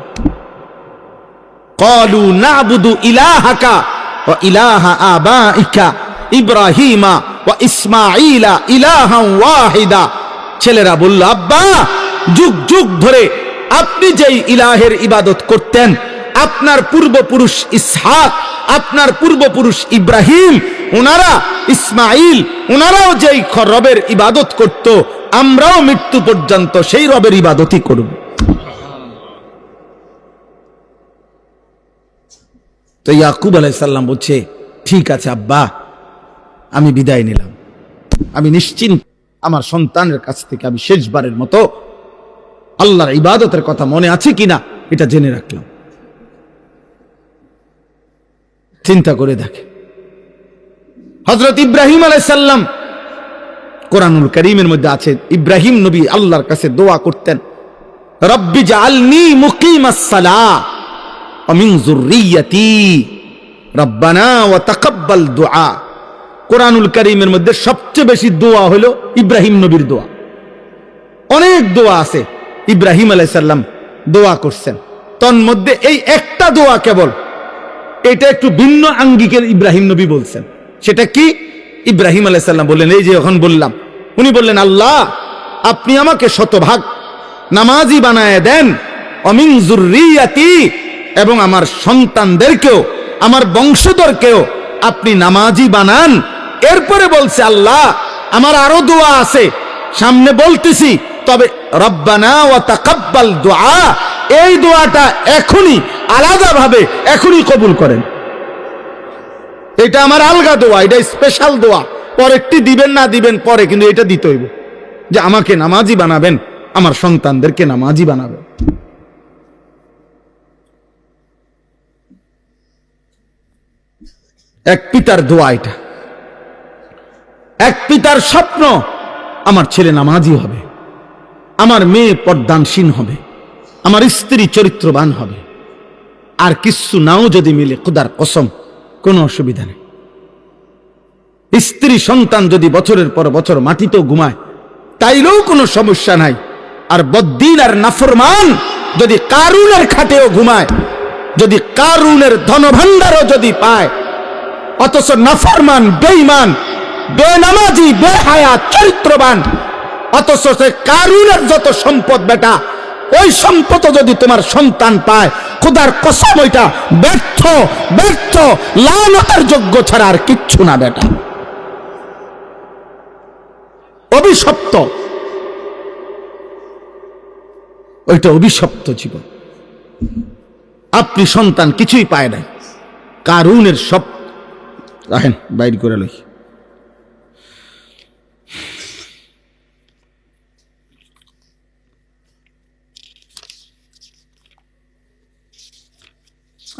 ক্বালু না'বুদু ইলাহাকা ওয়া ইলাহা আবাইকা ইব্রাহিমা ওয়া ইসমাঈলা ইলাহান ওয়াহিদা। ছেলেরা বলল, আব্বা, যুগ যুগ ধরে আপনি যেই ইলাহের ইবাদত করতেন, আপনার পূর্বপুরুষ ইসহাক, আপনার পূর্বপুরুষ ইব্রাহিম, ওনারা ইসমাইল, ওনারাও যেই রবের ইবাদত করত, আমরাও মৃত্যু পর্যন্ত সেই রবের ইবাদতই করব। তো ইয়াকুব আলাইহিস সালাম বলছে, ঠিক আছে আব্বা, আমি বিদায় নিলাম, আমি নিশ্চিন্ত, আমার সন্তানের কাছ থেকে আমি শেষবারের মতো আল্লাহর ইবাদতের কথা মনে আছে কিনা এটা জেনে রাখলাম। চিন্তা করে দেখে, হযরত ইব্রাহিম আলাইহিস সালাম, কোরআনুল কারীমের মধ্যে আছে, ইব্রাহিম নবী আল্লাহর কাছে দোয়া করতেন, রব্বি জাআলনি মুকিমাস সালাহ ওয়া মিন যুররিয়্যাতি রব্বানা ওয়া তাকাব্বাল দুআ। কোরআনুল কারীমের মধ্যে সবচেয়ে বেশি দোয়া হলো ইব্রাহিম নবীর দোয়া। অনেক দোয়া আছে, ইব্রাহিম আলাইহিস সালাম দোয়া করছেন, তন্মধ্যে এই একটা দোয়া কেবল, এটা একটু ভিন্ন আঙ্গিকের ইব্রাহিম নবী বলছেন। সেটা কি? ইব্রাহিম আলাইহিস সালাম বললেন, এই যে এখন বললাম, উনি বললেন, আল্লাহ, আপনি আমাকে শতভাগ নামাজি বানায় দেন, অমিন যুররিয়াতি, এবং আমার সন্তানদেরকেও, আমার বংশধরকেও আপনি নামাজি বানান। এরপরে বলছে, আল্লাহ, আমার আরো দোয়া আছে, সামনে বলতেছি, তবে রব্বানা ওয়া তাকাব্বাল দুআ, এই দোয়াটা এখনই আলাদাভাবে এখনই কবুল করেন। এটা আমার আলগা দোয়া, এটা স্পেশাল দোয়া, পরেরটি দিবেন না দিবেন পরে, কিন্তু এটা দিতে হইব যে আমাকে নামাজি বানাবেন, আমার সন্তানদেরকে নামাজি বানাবেন। এক পিতার দোয়া এটা, এক পিতার স্বপ্ন, আমার ছেলে নামাজি হবে, আমার মেয়ে পর্দানসীন হবে, আমার স্ত্রী চরিত্রবান হবে, আর কিছু নাও যদি মিলে, খোদার কসম কোনো অসুবিধা নেই। স্ত্রী সন্তান যদি বছরের পর বছর মাটিতেও ঘুমায়, তাইলেও কোনো সমস্যা নাই। আর বদ্দিন আর নাফরমান যদি কারুনের খাটেও ঘুমায়, যদি কারুনের ধনভাণ্ডারও যদি পায়, অথচ নাফরমান, বেঈমান, বেনামাজি, বেহায়া, চরিত্রবান, অথচ সে কারুনের যত সম্পদ বেটা, ওই সম্পদ যদি তোমার সন্তান পায়, খোদার কসম ওইটা ব্যর্থ, ব্যর্থ, লানতের যোগ্য ছাড়া আর কিচ্ছু না বেটা, অভিশপ্ত, ওইটা অভিশপ্ত জীবন। আপনি সন্তান কিছুই পায় নাই, কারুনের সব রাখেন বাইর করে লই।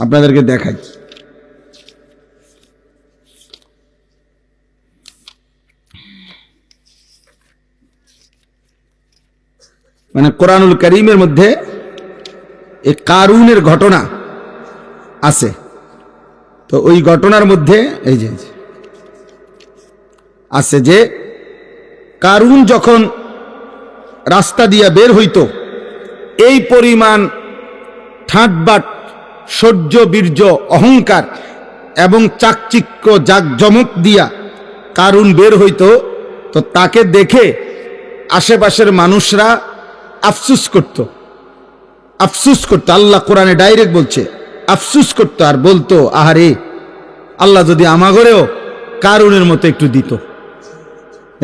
আপনাদেরকে দেখাই, মানে কোরআনুল কারীমের মধ্যে এই কারুনের ঘটনা আছে। তো ওই ঘটনার মধ্যে এই যে আছে যে কারুন যখন রাস্তা দিয়া বের হইতো, এই পরিমাণ ঠাটবাট, সহ্য, বীর্য, অহংকার এবং চাকচিক্য, জাকজমক দিয়া কারুন বের হইতো, তো তাকে দেখে আশেপাশের মানুষরা আফসুস করত, আফসুস করতো। আল্লাহ কোরআনে ডাইরেক্ট বলছে, আফসুস করতো আর বলতো, আহারে, আল্লাহ যদি আমাগরেও কারুনের মতো একটু দিত।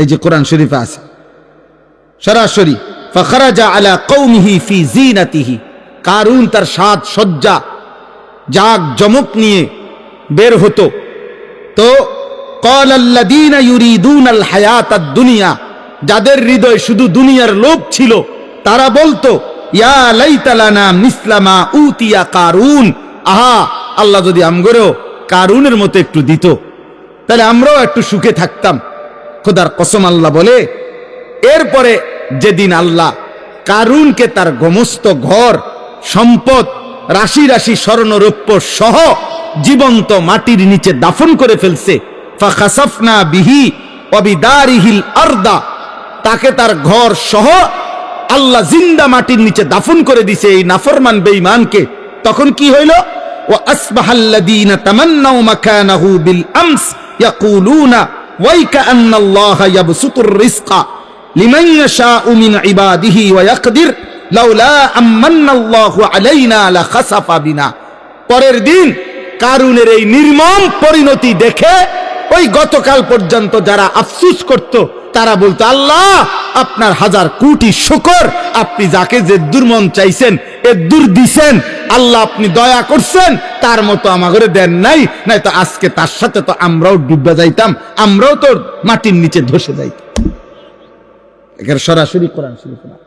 এই যে কোরআন শরীফে আছে সরাসরি, ফাখরাজা আলা কওমিহি ফি জিনাতিহি, কারুন তার সাজ সজ্জা, জাক জমক নিয়ে বের হতো। তো ক্বালাল্লাযীনা ইউরিদুনাল হায়াতাদ দুনিয়া, যাদের হৃদয় শুধু দুনিয়ার লোভ ছিল, তারা বলতো, ইয়া লাইতা লানা মিসলা মা উতিয়া কারুন, আহা, আল্লাহ যদি আমগরেও কারুনের মতো একটু দিত, তাহলে আমরাও একটু সুখে থাকতাম। খোদার কসম আল্লাহ বলে, এরপরে যেদিন আল্লাহ কারুনকে তার গোমস্ত ঘর, সম্পদ, রাশি রাশি স্বর্ণরৌপ্য সহ জীবন্ত মাটির নিচে দাফন করে ফেলছে, ফাখাসাফনা বিহি ওয়া বিদারিহিল আরদা, তাকে তার ঘর সহ আল্লাহ জিন্দা মাটির নিচে দাফন করে দিছে এই নাফরমান বেঈমানকে। তখন কি হইল? ওয়া আসবাহাল্লাযীনা তামান্নাউ মাকানাহু বিল আমস ইয়াকুলুনা ওয়াইকা আন্নাল্লাহা ইয়াবসুতুর রিজকা লিমান ইয়াশাউ মিন ইবাদিহি ওয়া ইয়াকদির লাউলা আমান্নাল্লাহু আলাইনা লাখাসাফা বিনা। পরের দিন কারুনের এই নির্মম পরিণতি দেখে ওই গতকাল পর্যন্ত যারা আফসোস করত তারা বলতো, আল্লাহ আপনার হাজার কোটি শুকর, আপনি যাকে যে দুর্মন চাইছেন এ দূর দিছেন, আল্লাহ আপনি দয়া করছেন, তার মতো আমাদের দেন নাই, নাই তো আজকে তার সাথে তো আমরাও ডুবে যাইতাম, আমরাও তো মাটির নিচে ধসে যাইতাম। এখানে সরাসরি কোরআন শরীফ না।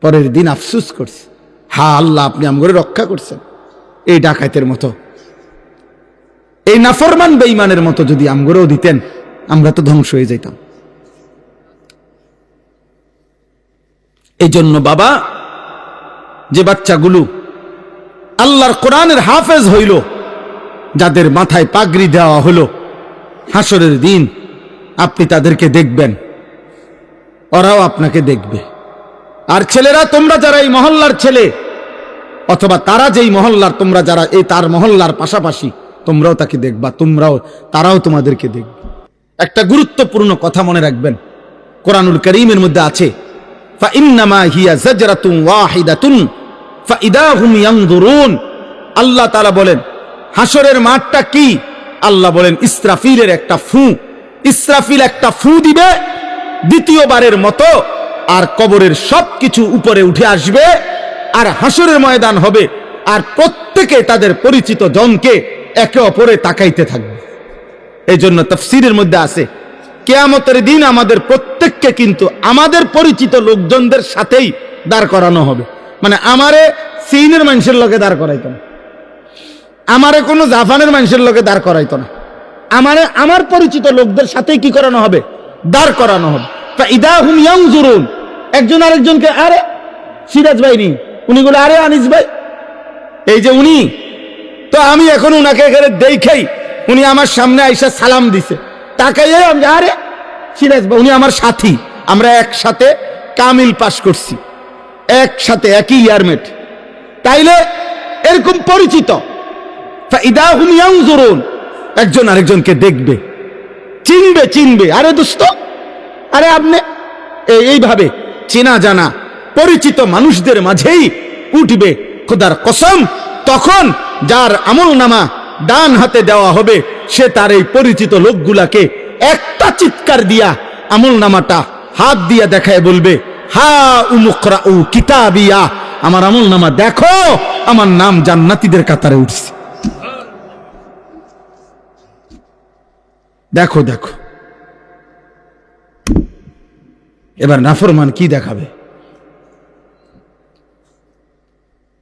পরের দিন আফসোস করছে, হা আল্লাহ আপনি আমাদের রক্ষা করছেন। এই ডাকাতের মতো, এই নাফরমান বেঈমানের মতো যদি আমগরেও দিতেন, আমরা তো ধ্বংস হয়ে যাইতাম। এই জন্য বাবা, যে বাচ্চাগুলো আল্লাহর কোরআনের হাফেজ হইল, যাদের মাথায় পাগড়ি দেওয়া হলো, হাসরের দিন আপনি তাদেরকে দেখবেন, ওরাও আপনাকে দেখবে। আর ছেলেরা, তোমরা যারা এই মহল্লার ছেলে, অথবা তারা যেই মহল্লার, তোমরা যারা এই তার মহল্লার পাশাপাশি, তোমরাও তাকে দেখবা, তারাও তোমাদেরকে দেখবে। একটা গুরুত্বপূর্ণ কথা মনে রাখবেন, কোরআনুল কারীমের মধ্যে আছে, ফাইন্নামা হিয়া যাজরাতুন ওয়াহিদাতুন ফাইদা হুম ইয়ানজুরুন। আল্লাহ তাআলা বলেন হাসরের মাঠটা কি? আল্লাহ বলেন ইসরাফিলের একটা ফু। ইসরাফিল একটা ফু দিবে দ্বিতীয়বারের মতো, আর কবরের সবকিছু উপরে উঠে আসবে, আর হাসরের ময়দান হবে, আর প্রত্যেকে তাদের পরিচিত জনকে একে অপরে তাকাইতে থাকবে। এই জন্য তাফসীরের মধ্যে আছে, কিয়ামতের দিন আমাদের প্রত্যেককে কিন্তু আমাদের পরিচিত লোকজনদের সাথেই দাঁড় করানো হবে। মানে আমারে চীনের মানুষের লোকে দাঁড় করাইতো না, আমারে কোনো জাপানের মানুষের লোকে দাঁড় করাইতো না, আমারে আমার পরিচিত লোকদের সাথেই কি করানো হবে? দাঁড় করানো হবে। ফাইদা হুম ইয়ানজুরুন। একজন আরেকজনকে, আরে সিরাজ ভাই নি, উনি বলে আরে আনিস ভাই, এই যে উনি, তো আমি এখন উনাকে এখানে দেখেই উনি আমার সামনে আইসা সালাম দিছে, তাকাইয়ে আমি, আরে সিরাজ ভাই, উনি আমার সাথী, আমরা একসাথে কামিল পাস করছি, একসাথে একই ইয়ারমেট, তাইলে এরকম পরিচিত। ফাইদা হুম ইয়ানজুরুন। একজন আরেকজনকে দেখবে, চিনবে, আরে দোস্ত, আরে আপনি, এইভাবে চেনা জানা পরিচিত মানুষদের মাঝেই উঠবে খোদার কসম। তখন যার আমল নামা ডান হাতে দেওয়া হবে, সে তার এই পরিচিত লোকগুলাকে একটা চিৎকার দিয়া আমল নামাটা হাত দিয়া দেখায় বলবে, হা উমুকরাউ কিতাবিয়া, আমার আমল নামা দেখো, আমার নাম জান্নাতীদের কাতারে উঠছে। দেখো দেখো। এবার নাফরমান কি দেখাবে?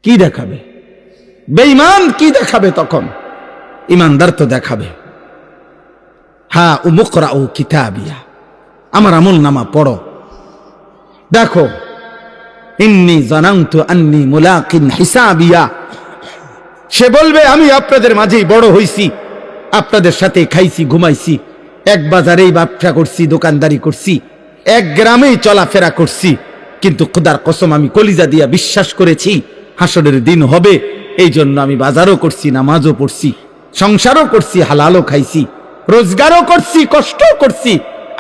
কি দেখাবে? বেঈমান কি দেখাবে? তখন ইমানদার তো দেখাবে, হা উমুকরাউ কিতাবিয়া, আমার আমল নামা পড়ো, দেখো, ইন্নী জানানতু আন্নী মুলাকিন হিসাবিয়া। সে বলবে আমি আপনাদের মাঝেই বড় হইছি, আপনাদের সাথে খাইছি ঘুমাইছি, এক বাজারেই ব্যবসা করছি, দোকানদারি করছি, এক গ্রামেই চলাফেরা করছি, কিন্তু খোদার কসম আমি কলিজা দিয়া বিশ্বাস করেছি হাসরের দিন হবে। এই জন্য আমি বাজারও করছি, নামাজও পড়ছি, সংসারও করছি, হালালও খাইছি, রোজগারও করছি, কষ্টও করছি,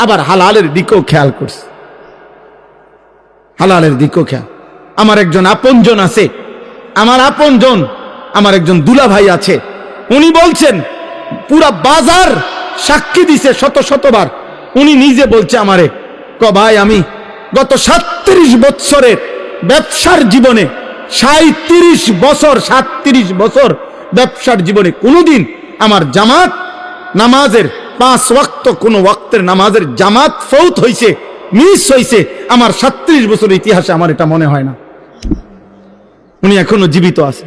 আবার হালালের দিকেও খেয়াল করছি, হালালের দিকেও খেয়াল। আমার একজন আপনজন আছে, আমার আপনজন, আমার একজন দুলা ভাই আছে, উনি বলছেন পুরা বাজার সাক্ষী দিছে শতবার, উনি নিজে বলছে আমারে, ভাই আমি গত 37 বছরের ব্যবসার জীবনে 37 বছর ব্যবসার জীবনে কোনোদিন আমার জামাত নামাজের 5 ওয়াক্ত কোন ওয়াক্তের নামাজের জামাত ফৌত হইছে, মিস হইছে, আমার 37 বছর ইতিহাসে আমার এটা মনে হয় না। উনি এখনো জীবিত আছে।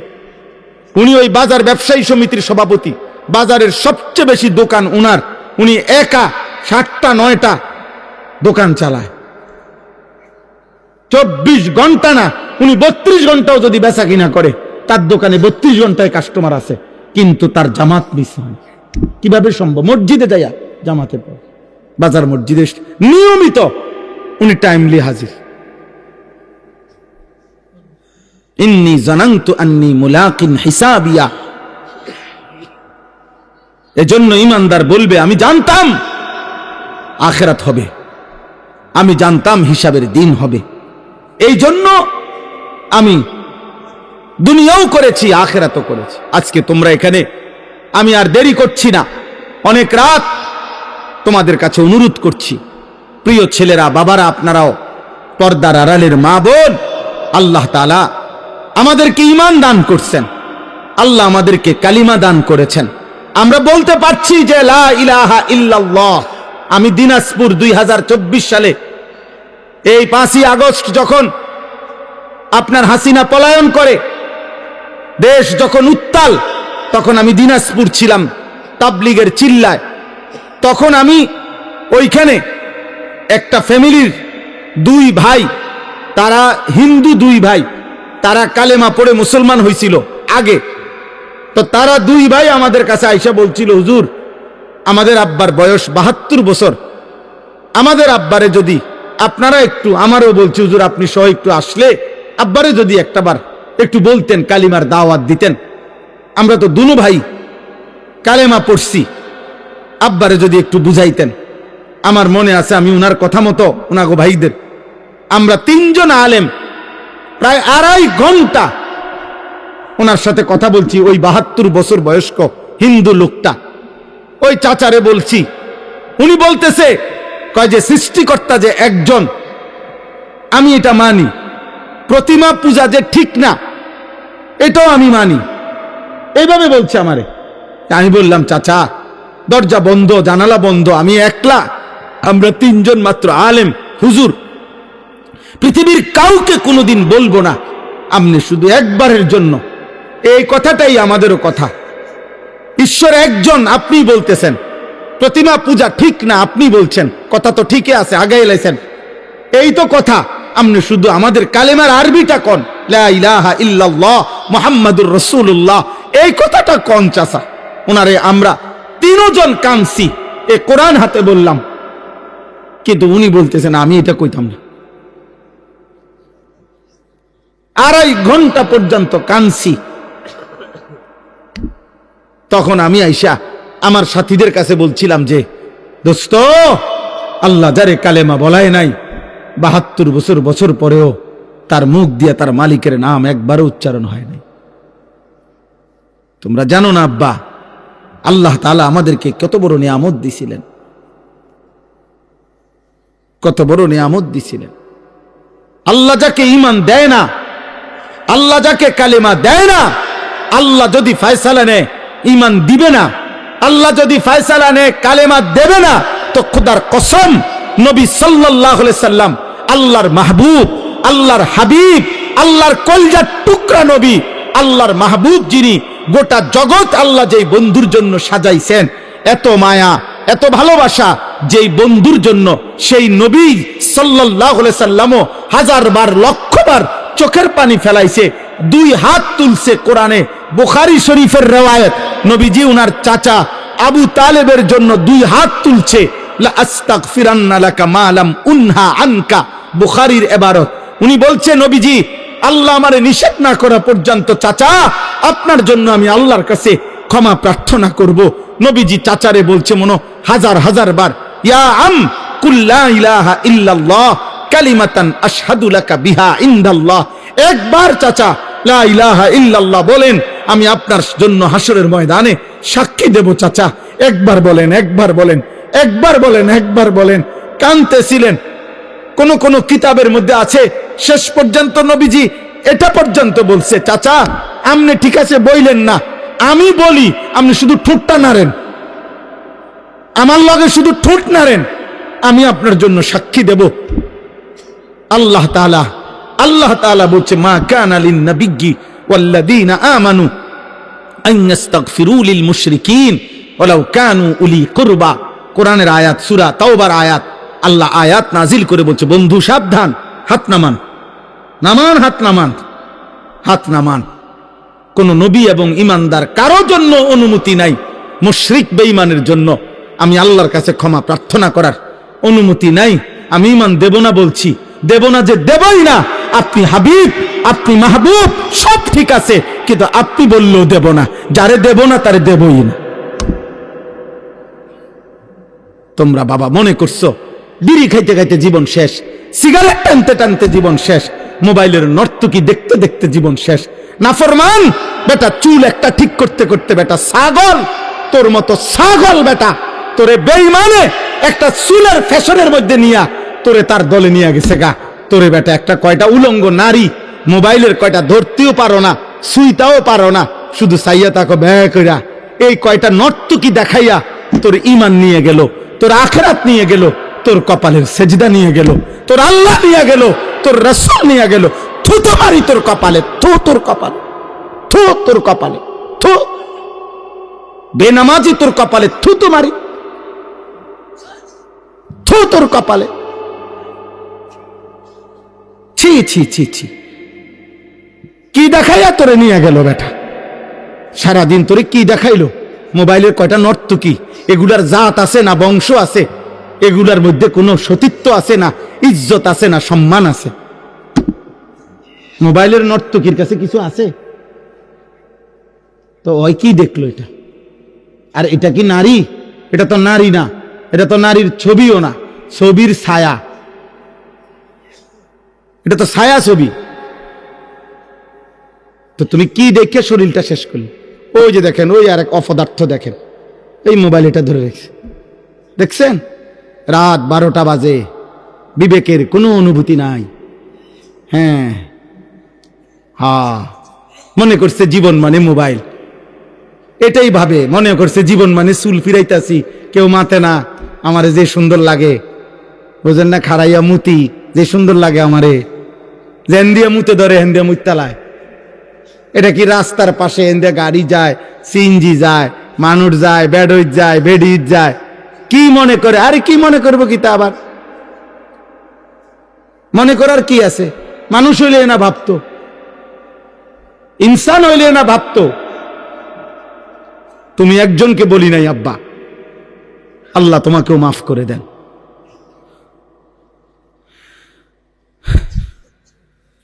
উনি ওই বাজার ব্যবসায়ী সমিতির সভাপতি, বাজারের সবচেয়ে বেশি দোকান উনার, উনি একা 7টা-9টা দোকান চালায়, 24 ঘন্টা না, উনি 32 ঘন্টাও যদি বেচা কিনা করে, তার দোকানে 32 ঘন্টায় কাস্টমার আছে, কিন্তু তার জামাত মিস হয়। কিভাবে সম্ভব? মসজিদে যাইয়া জামাতের পর, বাজার মসজিদে নিয়মিত উনি টাইমলি হাজির। ইন্নী জানান্তু আন্নী মুলাকিন হিসাবিয়া। এজন্য ঈমানদার বলবে আমি জানতাম আখিরাত হবে, আমি জানতাম হিসাবের দিন হবে, এই জন্য আমি দুনিয়াও করেছি আখিরাতও করেছি। আজকে তোমরা এখানে, আমি আর দেরি করছি না, অনেক রাত তোমাদের কাছে অনুরোধ করছি, প্রিয় ছেলেরা, বাবারা, আপনারাও পর্দার আড়ালের মা বোন, আল্লাহ তাআলা আমাদেরকে ঈমান দান করছেন, আল্লাহ আমাদেরকে কালিমা দান করেছেন। আমরা বলতে পারছি যে লা ইলাহা ইল্লাল্লাহ। আমি দিনাজপুর 2024 সালে এই 5ই আগস্ট যখন আপনার হাসিনা পলায়ন করে, দেশ যখন উত্তাল, তখন আমি দিনাজপুর ছিলাম তাবলিগের চিল্লায়। তখন আমি ওইখানে একটা ফ্যামিলির 2 ভাই, তারা হিন্দু 2 ভাই, তারা কালেমা পড়ে মুসলমান হয়েছিল আগে। তো তারা 2 ভাই আমাদের কাছে আইসা বলছিল, হুজুর আমাদের আব্বার বয়স 72 বছর, আমাদের আব্বারে যদি আপনারা একটু, আমারও বলছি হুজুর আপনি সহ একটু আসলে আব্বারে যদি একটাবার একটু বলতেন, কালিমার দাওয়াত দিতেন, আমরা তো 2 ভাই কালেমা পড়ছি, আব্বারে যদি একটু বুঝাইতেন। আমার মনে আছে আমি উনার কথা মতো উনাগো ভাইদের আমরা 3 জন আলেম প্রায় 2.5 ঘন্টা ওনার সাথে কথা বলছি। ওই 72 বছর বয়স্ক হিন্দু লোকটা, ওই চাচারে বলছি, উনি বলতেছে কয় যে সৃষ্টিকর্তা যে একজন, আমি এটা মানি, প্রতিমা পূজা যে ঠিক না এটাও আমি মানি, এইভাবে বলছে আমারে। আমি বললাম চাচা দরজা বন্ধ, জানালা বন্ধ, আমি একলা, আমরা 3 জন মাত্র আলেম, হুজুর পৃথিবীর কাউকে কোনোদিন বলবো না, আপনি শুধু একবারের জন্য, এই কথাটাই আমাদেরও কথা। ঈশ্বর একজন, আপনি বলতেছেন প্রতিমা পূজা ঠিক না, আপনি বলছেন, কথা তো ঠিকই আছে, আগে এলাইছেন, এই তো কথা, আপনি শুধু আমাদের কালেমার আরবিটা কোন, লা ইলাহা ইল্লাল্লাহ মুহাম্মাদুর রাসূলুল্লাহ, এই কথাটা কোন চাচা। ওনারে আমরা 3 জন কানছি, এ কোরআন হাতে বললাম, কিন্তু উনি বলতেছেন আমি এটা কইতাম না। 2.5 ঘন্টা পর্যন্ত কানছি। তখন আমি আইসা আমার সাথীদের কাছে বলছিলাম যে দোস্ত, আল্লাহ যারে কালেমা বলায় নাই, 72 বছর পরেও তার মুখ দিয়ে তার মালিকের নাম একবারও উচ্চারণ হয় নাই। তোমরা জানো না আব্বা, আল্লাহ তাআলা আমাদেরকে কত বড় নিয়ামত দিছিলেন, কত বড় নিয়ামত দিছিলেন। আল্লাহ যাকে ঈমান দেয় না, আল্লাহ যাকে কালেমা দেয় না, আল্লাহ যদি ফয়সালা নেয় ঈমান দিবে না, আল্লাহ যদি ফয়সালা নেয় কালেমা দেবে না, তো খোদার কসম নবী সাল্লাল্লাহু আলাইহি সাল্লাম আল্লাহর মাহবুব, আল্লাহর হাবিব, আল্লাহর কলজার টুকরা নবী, আল্লাহর মাহবুব যিনি, গোটা জগৎ আল্লাহ যেই বন্ধুর জন্য সাজাইছেন, এত মায়া এত ভালোবাসা যেই বন্ধুর জন্য, সেই নবী সাল্লাল্লাহু আলাইহি সাল্লামও 1000 বার 1,00,000 বার চোখের পানি ফেলাইছে, 2 হাত তুলছে। কোরআনে বুখারী শরীফের রওয়ায়াত, নবীজি উনার চাচা আবু তালেবের জন্য 2 হাত তুলছে, লা আস্তাগফিরান্না লাকা মা লাম উনহা আনকা, বুখারীর ইবারত। উনি বলছে নবীজি আল্লাহ আমারে নিষেধ না করা পর্যন্ত চাচা আপনার জন্য আমি আল্লাহর কাছে ক্ষমা প্রার্থনা করব। নবীজি চাচারে বলছে মনো 1000 বার, ইয়া আম কুল লা ইলাহা ইল্লাল্লাহ কালিমাতান আশহাদু লাকা বিহা ইনদাল্লাহ। একবার চাচা লা ইলাহা ইল্লাল্লাহ বলেন, আমি আপনার জন্য হাসরের ময়দানে সাক্ষী দেব। চাচা একবার বলেন, একবার বলেন, একবার বলেন, একবার বলেন। কাঁদতেছিলেন। কোন কিতাবের মধ্যে আছে শেষ পর্যন্ত নবীজি এটা পর্যন্ত বলছে, চাচা আপনি ঠিক আছে বইলেন না, আমি বলি, আপনি শুধু ঠোঁটটা নাড়েন, আমার লগে শুধু ঠোঁট নাড়েন, আমি আপনার জন্য সাক্ষী দেব। আল্লাহ তাআলা বলছে, মা কানা লিন নাবিয়্যি ওয়াল্লাযীনা আমানু আন ইস্তাগফিরু লিল মুশরিকিন ওয়ালাউ কানু উলি কুরবা। কোরআনের আয়াত, সূরা তাওবার আয়াত। আল্লাহ আয়াত নাজিল করে বলছে, বন্ধু সাবধান, হাত নামান, নামান, হাত নামান, হাত নামান। কোন নবী এবং ইমানদার কারো জন্য অনুমতি নাই মুশরিক বেঈমানের জন্য আমি আল্লাহর কাছে ক্ষমা প্রার্থনা করার অনুমতি নাই। আমি ঈমান দেব না বলছি, দেব না যে দেবই না। আপনি হাবিব আপনি মাহবুব, সব ঠিক আছে, কিন্তু আপনি বললেও দেব না, যারে দেব না তারে দেবই না। তোমরা বাবা মনে করছো বিড়ি খাইতে খাইতে জীবন শেষ, সিগারেট টানতে টানতে জীবন শেষ, মোবাইলের নর্তকী দেখতে দেখতে জীবন শেষ। নাফরমান বেটা, চুল একটা ঠিক করতে করতে বেটা ছাগল, তোর মতো ছাগল বেটা, তোরে বেঈমানে একটা চুলের ফ্যাশনের মধ্যে নিয়া তোরে তার দলে নিয়ে গেছে গা। তোরে বেটা একটা কয়টা উলঙ্গ নারী মোবাইলের কয়টা ধরতেও পারো না, সুইতাও পারো না, শুধু চাইয়া তাকে ব্যয় কইরা এই কয়টা নর্তকী দেখাইয়া তোর ঈমান নিয়ে গেল, তোর আখিরাত নিয়ে গেল, তোর কপালের সেজদা নিয়ে গেল, তোর আল্লাহ নিয়ে গেল, তোর রাসূল নিয়ে গেল। থু তো মারি তোর কপালে, থু তোর কপালে, থু তোর কপালে, থু বেনামাজি তোর কপালে, থু তো মারি, থু তোর কপালে, ছি ছি ছি ছি। কি দেখাইয়া তোরে নিয়ে গেল বেটা? সারাদিন তোরে কি দেখাইলো? মোবাইলের কয়টা নর্তকী, এগুলার জাত আছে না বংশ আছে? এগুলার মধ্যে কোনো সতীত্ব আছে না, ইজ্জত আছে না, সম্মান আছে? মোবাইলের নর্তকীর কাছে কিছু আছে? তো ওই কি দেখলো এটা? আর এটা কি নারী? এটা তো নারী না, এটা তো নারীর ছবিও না, ছবির ছায়া, এটা তো ছায়া ছবি। তো তুমি কি দেখে শরীরটা শেষ করলে? ওই যে দেখেন, ওই আর এক অপদার্থ দেখেন, এই মোবাইল এটা ধরে রেখেছে, দেখছেন? রাত 12টা বাজে, বিবেকের কোনো অনুভূতি নাই। হ্যাঁ হ্যাঁ, মনে করছে জীবন মানে মোবাইল, এটাই ভাবে, মনে করছে জীবন মানে চুল ফিরাইতাছি, কেউ মাতে না, আমারে যে সুন্দর লাগে, বোঝেন না, খাড়াইয়া মুতি যে সুন্দর লাগে আমারে, যেন দিয়ে মুতে ধরে হেন দিয়ে মুতালায়। এটা কি রাস্তার পাশে হেন দিয়ে গাড়ি যায়, সিএনজি যায়, মানুষ যায়, বেডইত যায়, বেডিত যায়, কি মনে করে? আরে কি মনে করবো কি তা আবার? মনে করার কি আছে? মানুষ হইলে না ভাবতো, ইনসান হইলে না ভাবতো। তুমি একজনকে বলি নাই আব্বা, আল্লাহ তোমাকেও মাফ করে দেন।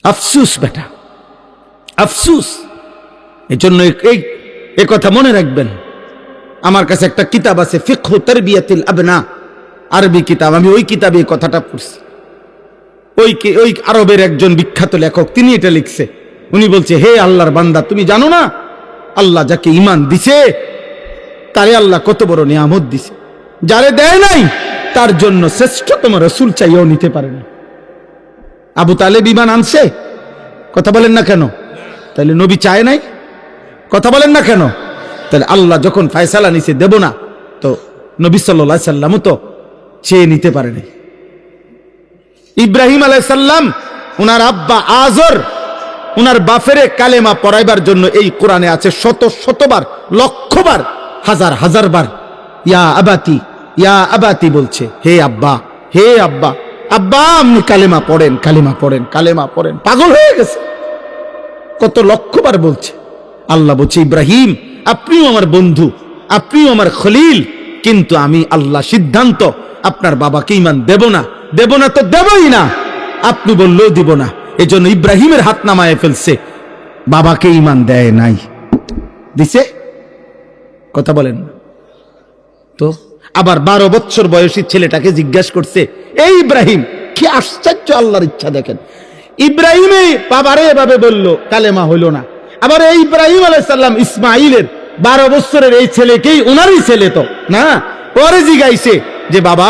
আফসুস বেটা, আফসুস। এই জন্য এই কথা মনে রাখবেন। আমার কাছে একটা কিতাব আছে, ফিকহু তারবিয়াতিল আবনা, আরবি কিতাব, আমি ওই কিতাবে এই কথাটা পড়ছি। ওই আরবের একজন বিখ্যাত লেখক, তিনি এটা লিখছে। উনি বলছে, হে আল্লাহর বান্দা, তুমি জানো না আল্লাহ যাকে ঈমান দিছে তারে আল্লাহ কত বড় নিয়ামত দিছে, যারে দেয় নাই তার জন্য শ্রেষ্ঠতম রাসূল চাইও নিতে পারে না। আবু তালেব ঈমান আনছে, কথা বলেন না কেন? তাহলে নবী চায় নাই, কথা বলেন না কেন? তাহলে আল্লাহ যখন ফয়সালা নিছে দেব না, তো নবী সাল্লাল্লাহু আলাইহি সাল্লামও তো চেয়ে নিতে পারে নাই। ইব্রাহিম আলাইহিস সালাম, উনার আব্বা আজর উনার বাফেরে কালেমা পড়াইবার জন্য এই কোরআনে আছে শত শতবার, লক্ষবার, হাজার হাজার বার ইয়া আবাতি, ইয়া আবাতি বলছে, হে আব্বা, হে আব্বা, আব্বা আপনি কালেমা পড়েন, কালেমা পড়েন, কালেমা পড়েন। পাগল হয়ে গেছে, কত লক্ষবার বলছে। আল্লাহ বলছে, ইব্রাহিম আপনিও আমার বন্ধু, আপনিও আমার খলিল, কিন্তু আমি আল্লাহ সিদ্ধান্ত আপনার বাবাকে ঈমান দেব না, দেব না তো দেবই না, আপনি বললেও দিব না। এজন্য ইব্রাহিমের হাত নামায় ফেলছে, বাবাকে ঈমান দেয় নাই, দিছে? কথা বলেন তো। আবার 12 বছর বয়সী ছেলেটাকে জিজ্ঞাসা করছে, এই ইব্রাহিম, কি আশ্চর্য আল্লাহর ইচ্ছা দেখেন, ইব্রাহিমে বাবারে এভাবে বলল, কালেমা হইল না। আবার এই ইব্রাহিম আলাইহিস সালাম ইসমাইলের 12 বছরের এই ছেলেকেই, ওনারই ছেলে তো না, পরে জিগাইছে যে বাবা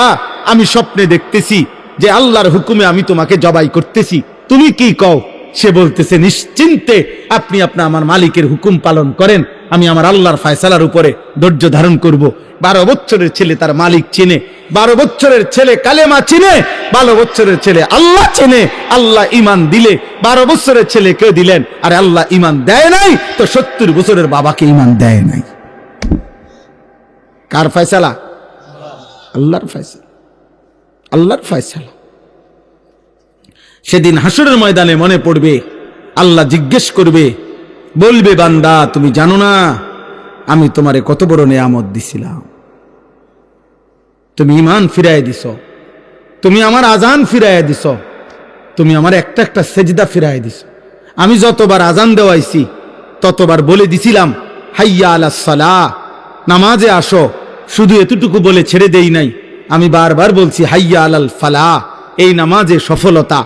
আমি স্বপ্নে দেখতেছি যে আল্লাহর হুকুমে আমি তোমাকে জবাই করতেছি, তুমি কি কও? সে বলতেছে, নিশ্চিন্তে আপনি আমার মালিকের হুকুম পালন করেন, আমি আমার আল্লাহর ফয়সালার উপরে ধৈর্য ধারণ করব। 12 বছরের ছেলে তার মালিক চিনে, 12 বছরের ছেলে কালেমা চিনে, 12 বছরের ছেলে আল্লাহ চিনে। আল্লাহ ঈমান দিলে 12 বছরের ছেলে কেউ দিলেন, আর আল্লাহ ঈমান দেয় নাই তো 70 বছরের বাবাকে ঈমান দেয় নাই। কার ফয়সালা? আল্লাহর ফয়সালা, আল্লাহর ফয়সালা। সেদিন হাসরের ময়দানে মনে পড়বে, আল্লাহ জিজ্ঞেস করবে, বলবে, বান্দা তুমি জানো না আমি তোমারে কত বড় নিয়ামত দিছিলাম, তুমি ঈমান ফিরায় দিছ, তুমি আমার আজান ফিরায় দিছ, তুমি আমার একটা একটা সেজদা ফিরায় দিছ, আমি যতবার আজান দেওয়াইছি ততবার বলে দিছিলাম হাইয়া আলাস সালাহ, নামাজে আসো। শুধু এতটুকু বলে ছেড়ে দেই নাই, আমি বারবার বলছি হাইয়া আলাল ফালাহ, এই নামাজে সফলতা,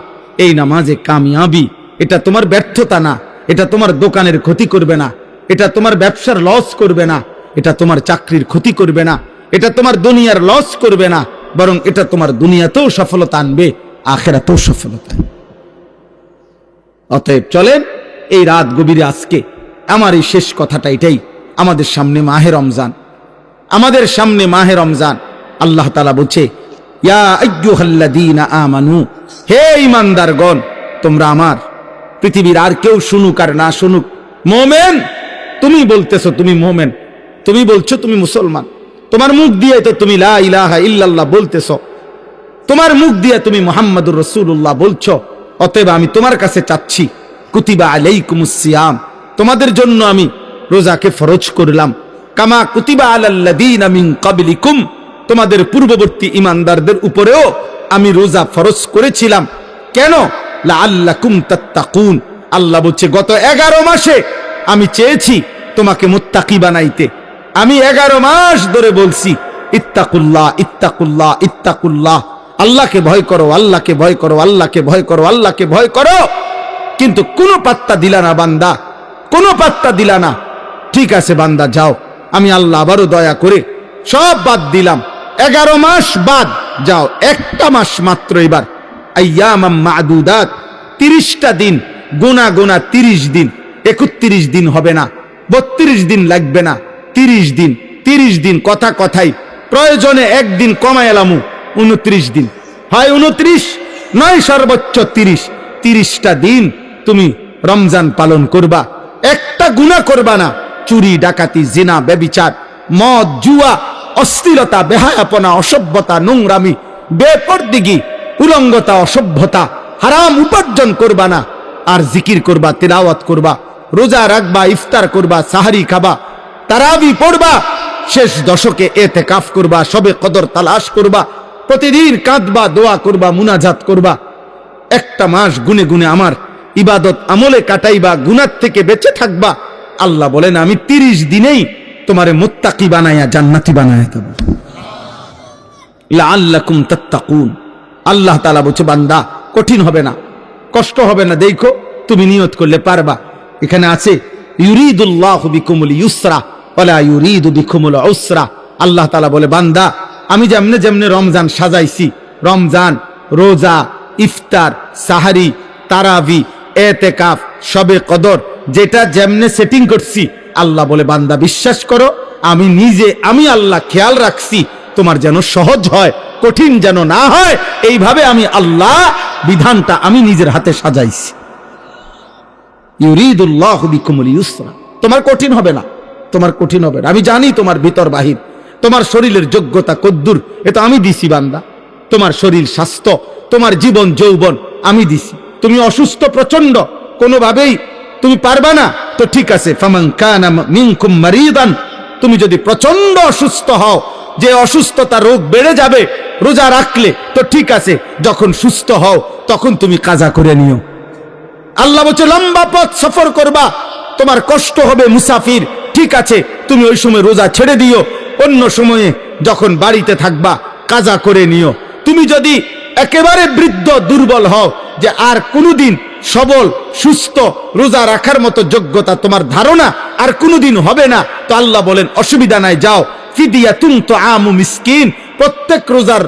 এই নামাজে কামিয়াবি। এটা তোমার ব্যর্থতা না, এটা তোমার দোকানের ক্ষতি করবে না, এটা তোমার ব্যবসার লস করবে না, এটা তোমার চাকরির ক্ষতি করবে না, এটা তোমার দুনিয়ার লস করবে না, বরং এটা তোমার দুনিয়াতেও সফলতা আনবে, আখিরাতেও সফলতা। অতএব চলেন এই রাত গভীরে আজকে আমার এই শেষ কথাটা এটাই, আমাদের সামনে মাহে রমজান, আমাদের সামনে মাহে রমজান। আল্লাহ তাআলা বলছে ইয়া আইয়ুহাল্লাযীনা আমানু, হে ঈমানদারগণ, তোমরা আমার, পৃথিবীর আর কেউ শুনুক আর না শুনুক, মুমিন তুমি বলতেছো তুমি মুমিন, তুমি বলছো তুমি মুসলমান, তোমার মুখ দিয়ে তো তুমি লা ইলাহা ইল্লাল্লাহ বলতেছো, তোমার মুখ দিয়ে তুমি মুহাম্মাদুর রাসূলুল্লাহ বলছো। অতএব আমি তোমার কাছে চাচ্ছি কুতিবা আলাইকুমুস সিয়াম, তোমাদের জন্য আমি রোজাকে ফরজ করলাম, কামা কুতিবা আলাল্লাযীনা মিন ক্বাবলিকুম, তোমাদের পূর্ববর্তী ঈমানদারদের উপরেও আমি রোজা ফরজ করেছিলাম। কেন? লাআল্লাকুম তাত্তাকুন, আল্লাহ বলছে গত 11 মাসে আমি চেয়েছি তোমাকে মুত্তাকি বানাইতে। আমি 11 মাস ধরে বলছি ইত্তাকুল্লাহ ইত্তাকুল্লাহ ইত্তাকুল্লাহ, আল্লাহকে ভয় করো, আল্লাহকে ভয় করো, আল্লাহকে ভয় করো, আল্লাহকে ভয় করো, কিন্তু কোনো পাত্তা দিলা না বান্দা, কোনো পাত্তা দিলা না। ঠিক আছে বান্দা যাও, আমি আল্লাহ আবারও দয়া করে সব বাদ দিলাম, 11 মাস বাদ, যাও একটা মাস মাত্র এবার আইয়ামাম মা'দুদাত, 30টা দিন গোনা গোনা, 30 দিন, 31 দিন হবে না, 32 দিন লাগবে না, 30 দিন, 30 দিন কথা কথাই, প্রয়োজনে একদিন কমায় এলামু, 29 দিন, হয় 29 নয় সর্বোচ্চ 30, 30টা দিন তুমি রমজান পালন করবা, একটা গুনাহ করবা না, চুরি ডাকাতি জিনা ব্যভিচার মদ জুয়া অশ্লীলতা বেহায়াপনা অসভ্যতা নোংরামি বেপরদিগি উলঙ্গতা অসভ্যতা হারাম উপার্জন করবা না, আর জিকির করবা, তিলাওয়াত করবা, রোজা রাখবা, ইফতার করবা, সাহারি খাবা, তারাবি পড়বা, শেষ দশকে এতেকাফ করবা, সবে কদর তালাশ করবা, প্রতিদিন কাঁদবা, দোয়া করবা, মুনাজাত করবা, একটা মাস গুনে গুনে আমার ইবাদত আমলে কাটাইবা, গুনাহ থেকে বেঁচে থাকবা। আল্লাহ বলেন আমি 30 দিনেই তোমারে মুত্তাকি বানায়া জান্নাতি বানায়া দেব, লাআল্লাকুম তাত্তাকুন। আল্লাহ তাআলা বলছে বান্দা কঠিন হবে না, কষ্ট হবে না, দেখো তুমি নিয়ত করলে পারবা। এখানে আছে ইউরিদুল্লাহু বিকুমুল ইউসরা ওয়ালা ইউরিদু বিকুমুল উসরা। আল্লাহ তাআলা বলে বান্দা আমি যেমনে যেমনে রমজান সাজাইছি, রমজান রোজা ইফতার সাহারি তারাবি এতেকাফ শবে কদর, যেটা যেমনে সেটিং করছি, আল্লাহ বলে বান্দা বিশ্বাস করো আমি নিজে, আমি আল্লাহ খেয়াল রাখছি তোমার যেন সহজ হয়, কঠিন যেন না হয়, এইভাবে আমি আল্লাহ বিধানটা আমি নিজের হাতে সাজাইছি। ইউরিদুল্লাহু বিকুমুল ইউসরা, তোমার কঠিন হবে না, তোমার কঠিন হবে না। আমি জানি তোমার ভিতর বাহির, তোমার শরীরের যোগ্যতা কদ্দুর, এটা আমি দিছি বান্দা। তোমার শরীর স্বাস্থ্য, তোমার জীবন যৌবন আমি দিছি। তুমি অসুস্থ প্রচন্ড, কোনোভাবেই তুমি পারবা না, তো ঠিক আছে, ফামান কানা মিনকুম মারিদান, তুমি যদি প্রচন্ড অসুস্থ হও, যে অসুস্থতা রোগ বেড়ে যাবে রোজা রাখলে, তো ঠিক আছে, যখন সুস্থ হও তখন তুমি কাজা করে নিও। আল্লাহ বলছে লম্বা পথ সফর করবা, তোমার কষ্ট হবে, মুসাফির, ঠিক আছে, তুমি ওই সময় রোজা ছেড়ে দিও, অন্য সময়ে যখন বাড়িতে থাকবা কাজা করে নিও। তুমি যদি একেবারে বৃদ্ধ দুর্বল হও, যে আর কোনোদিন সবল সুস্থ রোজা রাখার মতো যোগ্যতা তোমার ধারণা আর কোনোদিন হবে না, তো আল্লাহ বলেন অসুবিধা নাই, যাও ফিদিয়াতুন তুআমু মিসকিন, প্রত্যেক রোজার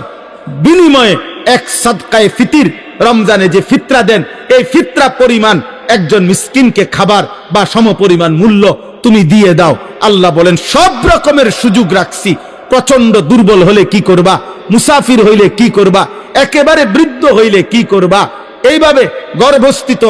বিনিময়ে এক সাদকায়ে ফিতির, রমজানে যে ফিতরা দেন এই ফিতরা পরিমাণ একজন মিসকিনকে খাবার বা সমপরিমাণ মূল্য তুমি দিয়ে দাও। আল্লাহ বলেন সব রকমের সুযোগ রাখছি, প্রচন্ড দুর্বল হলে কি করবা, মুসাফির হইলে কি করবা, একেবারে বৃদ্ধ হইলে কি করবা, এইভাবে গর্ভস্থিত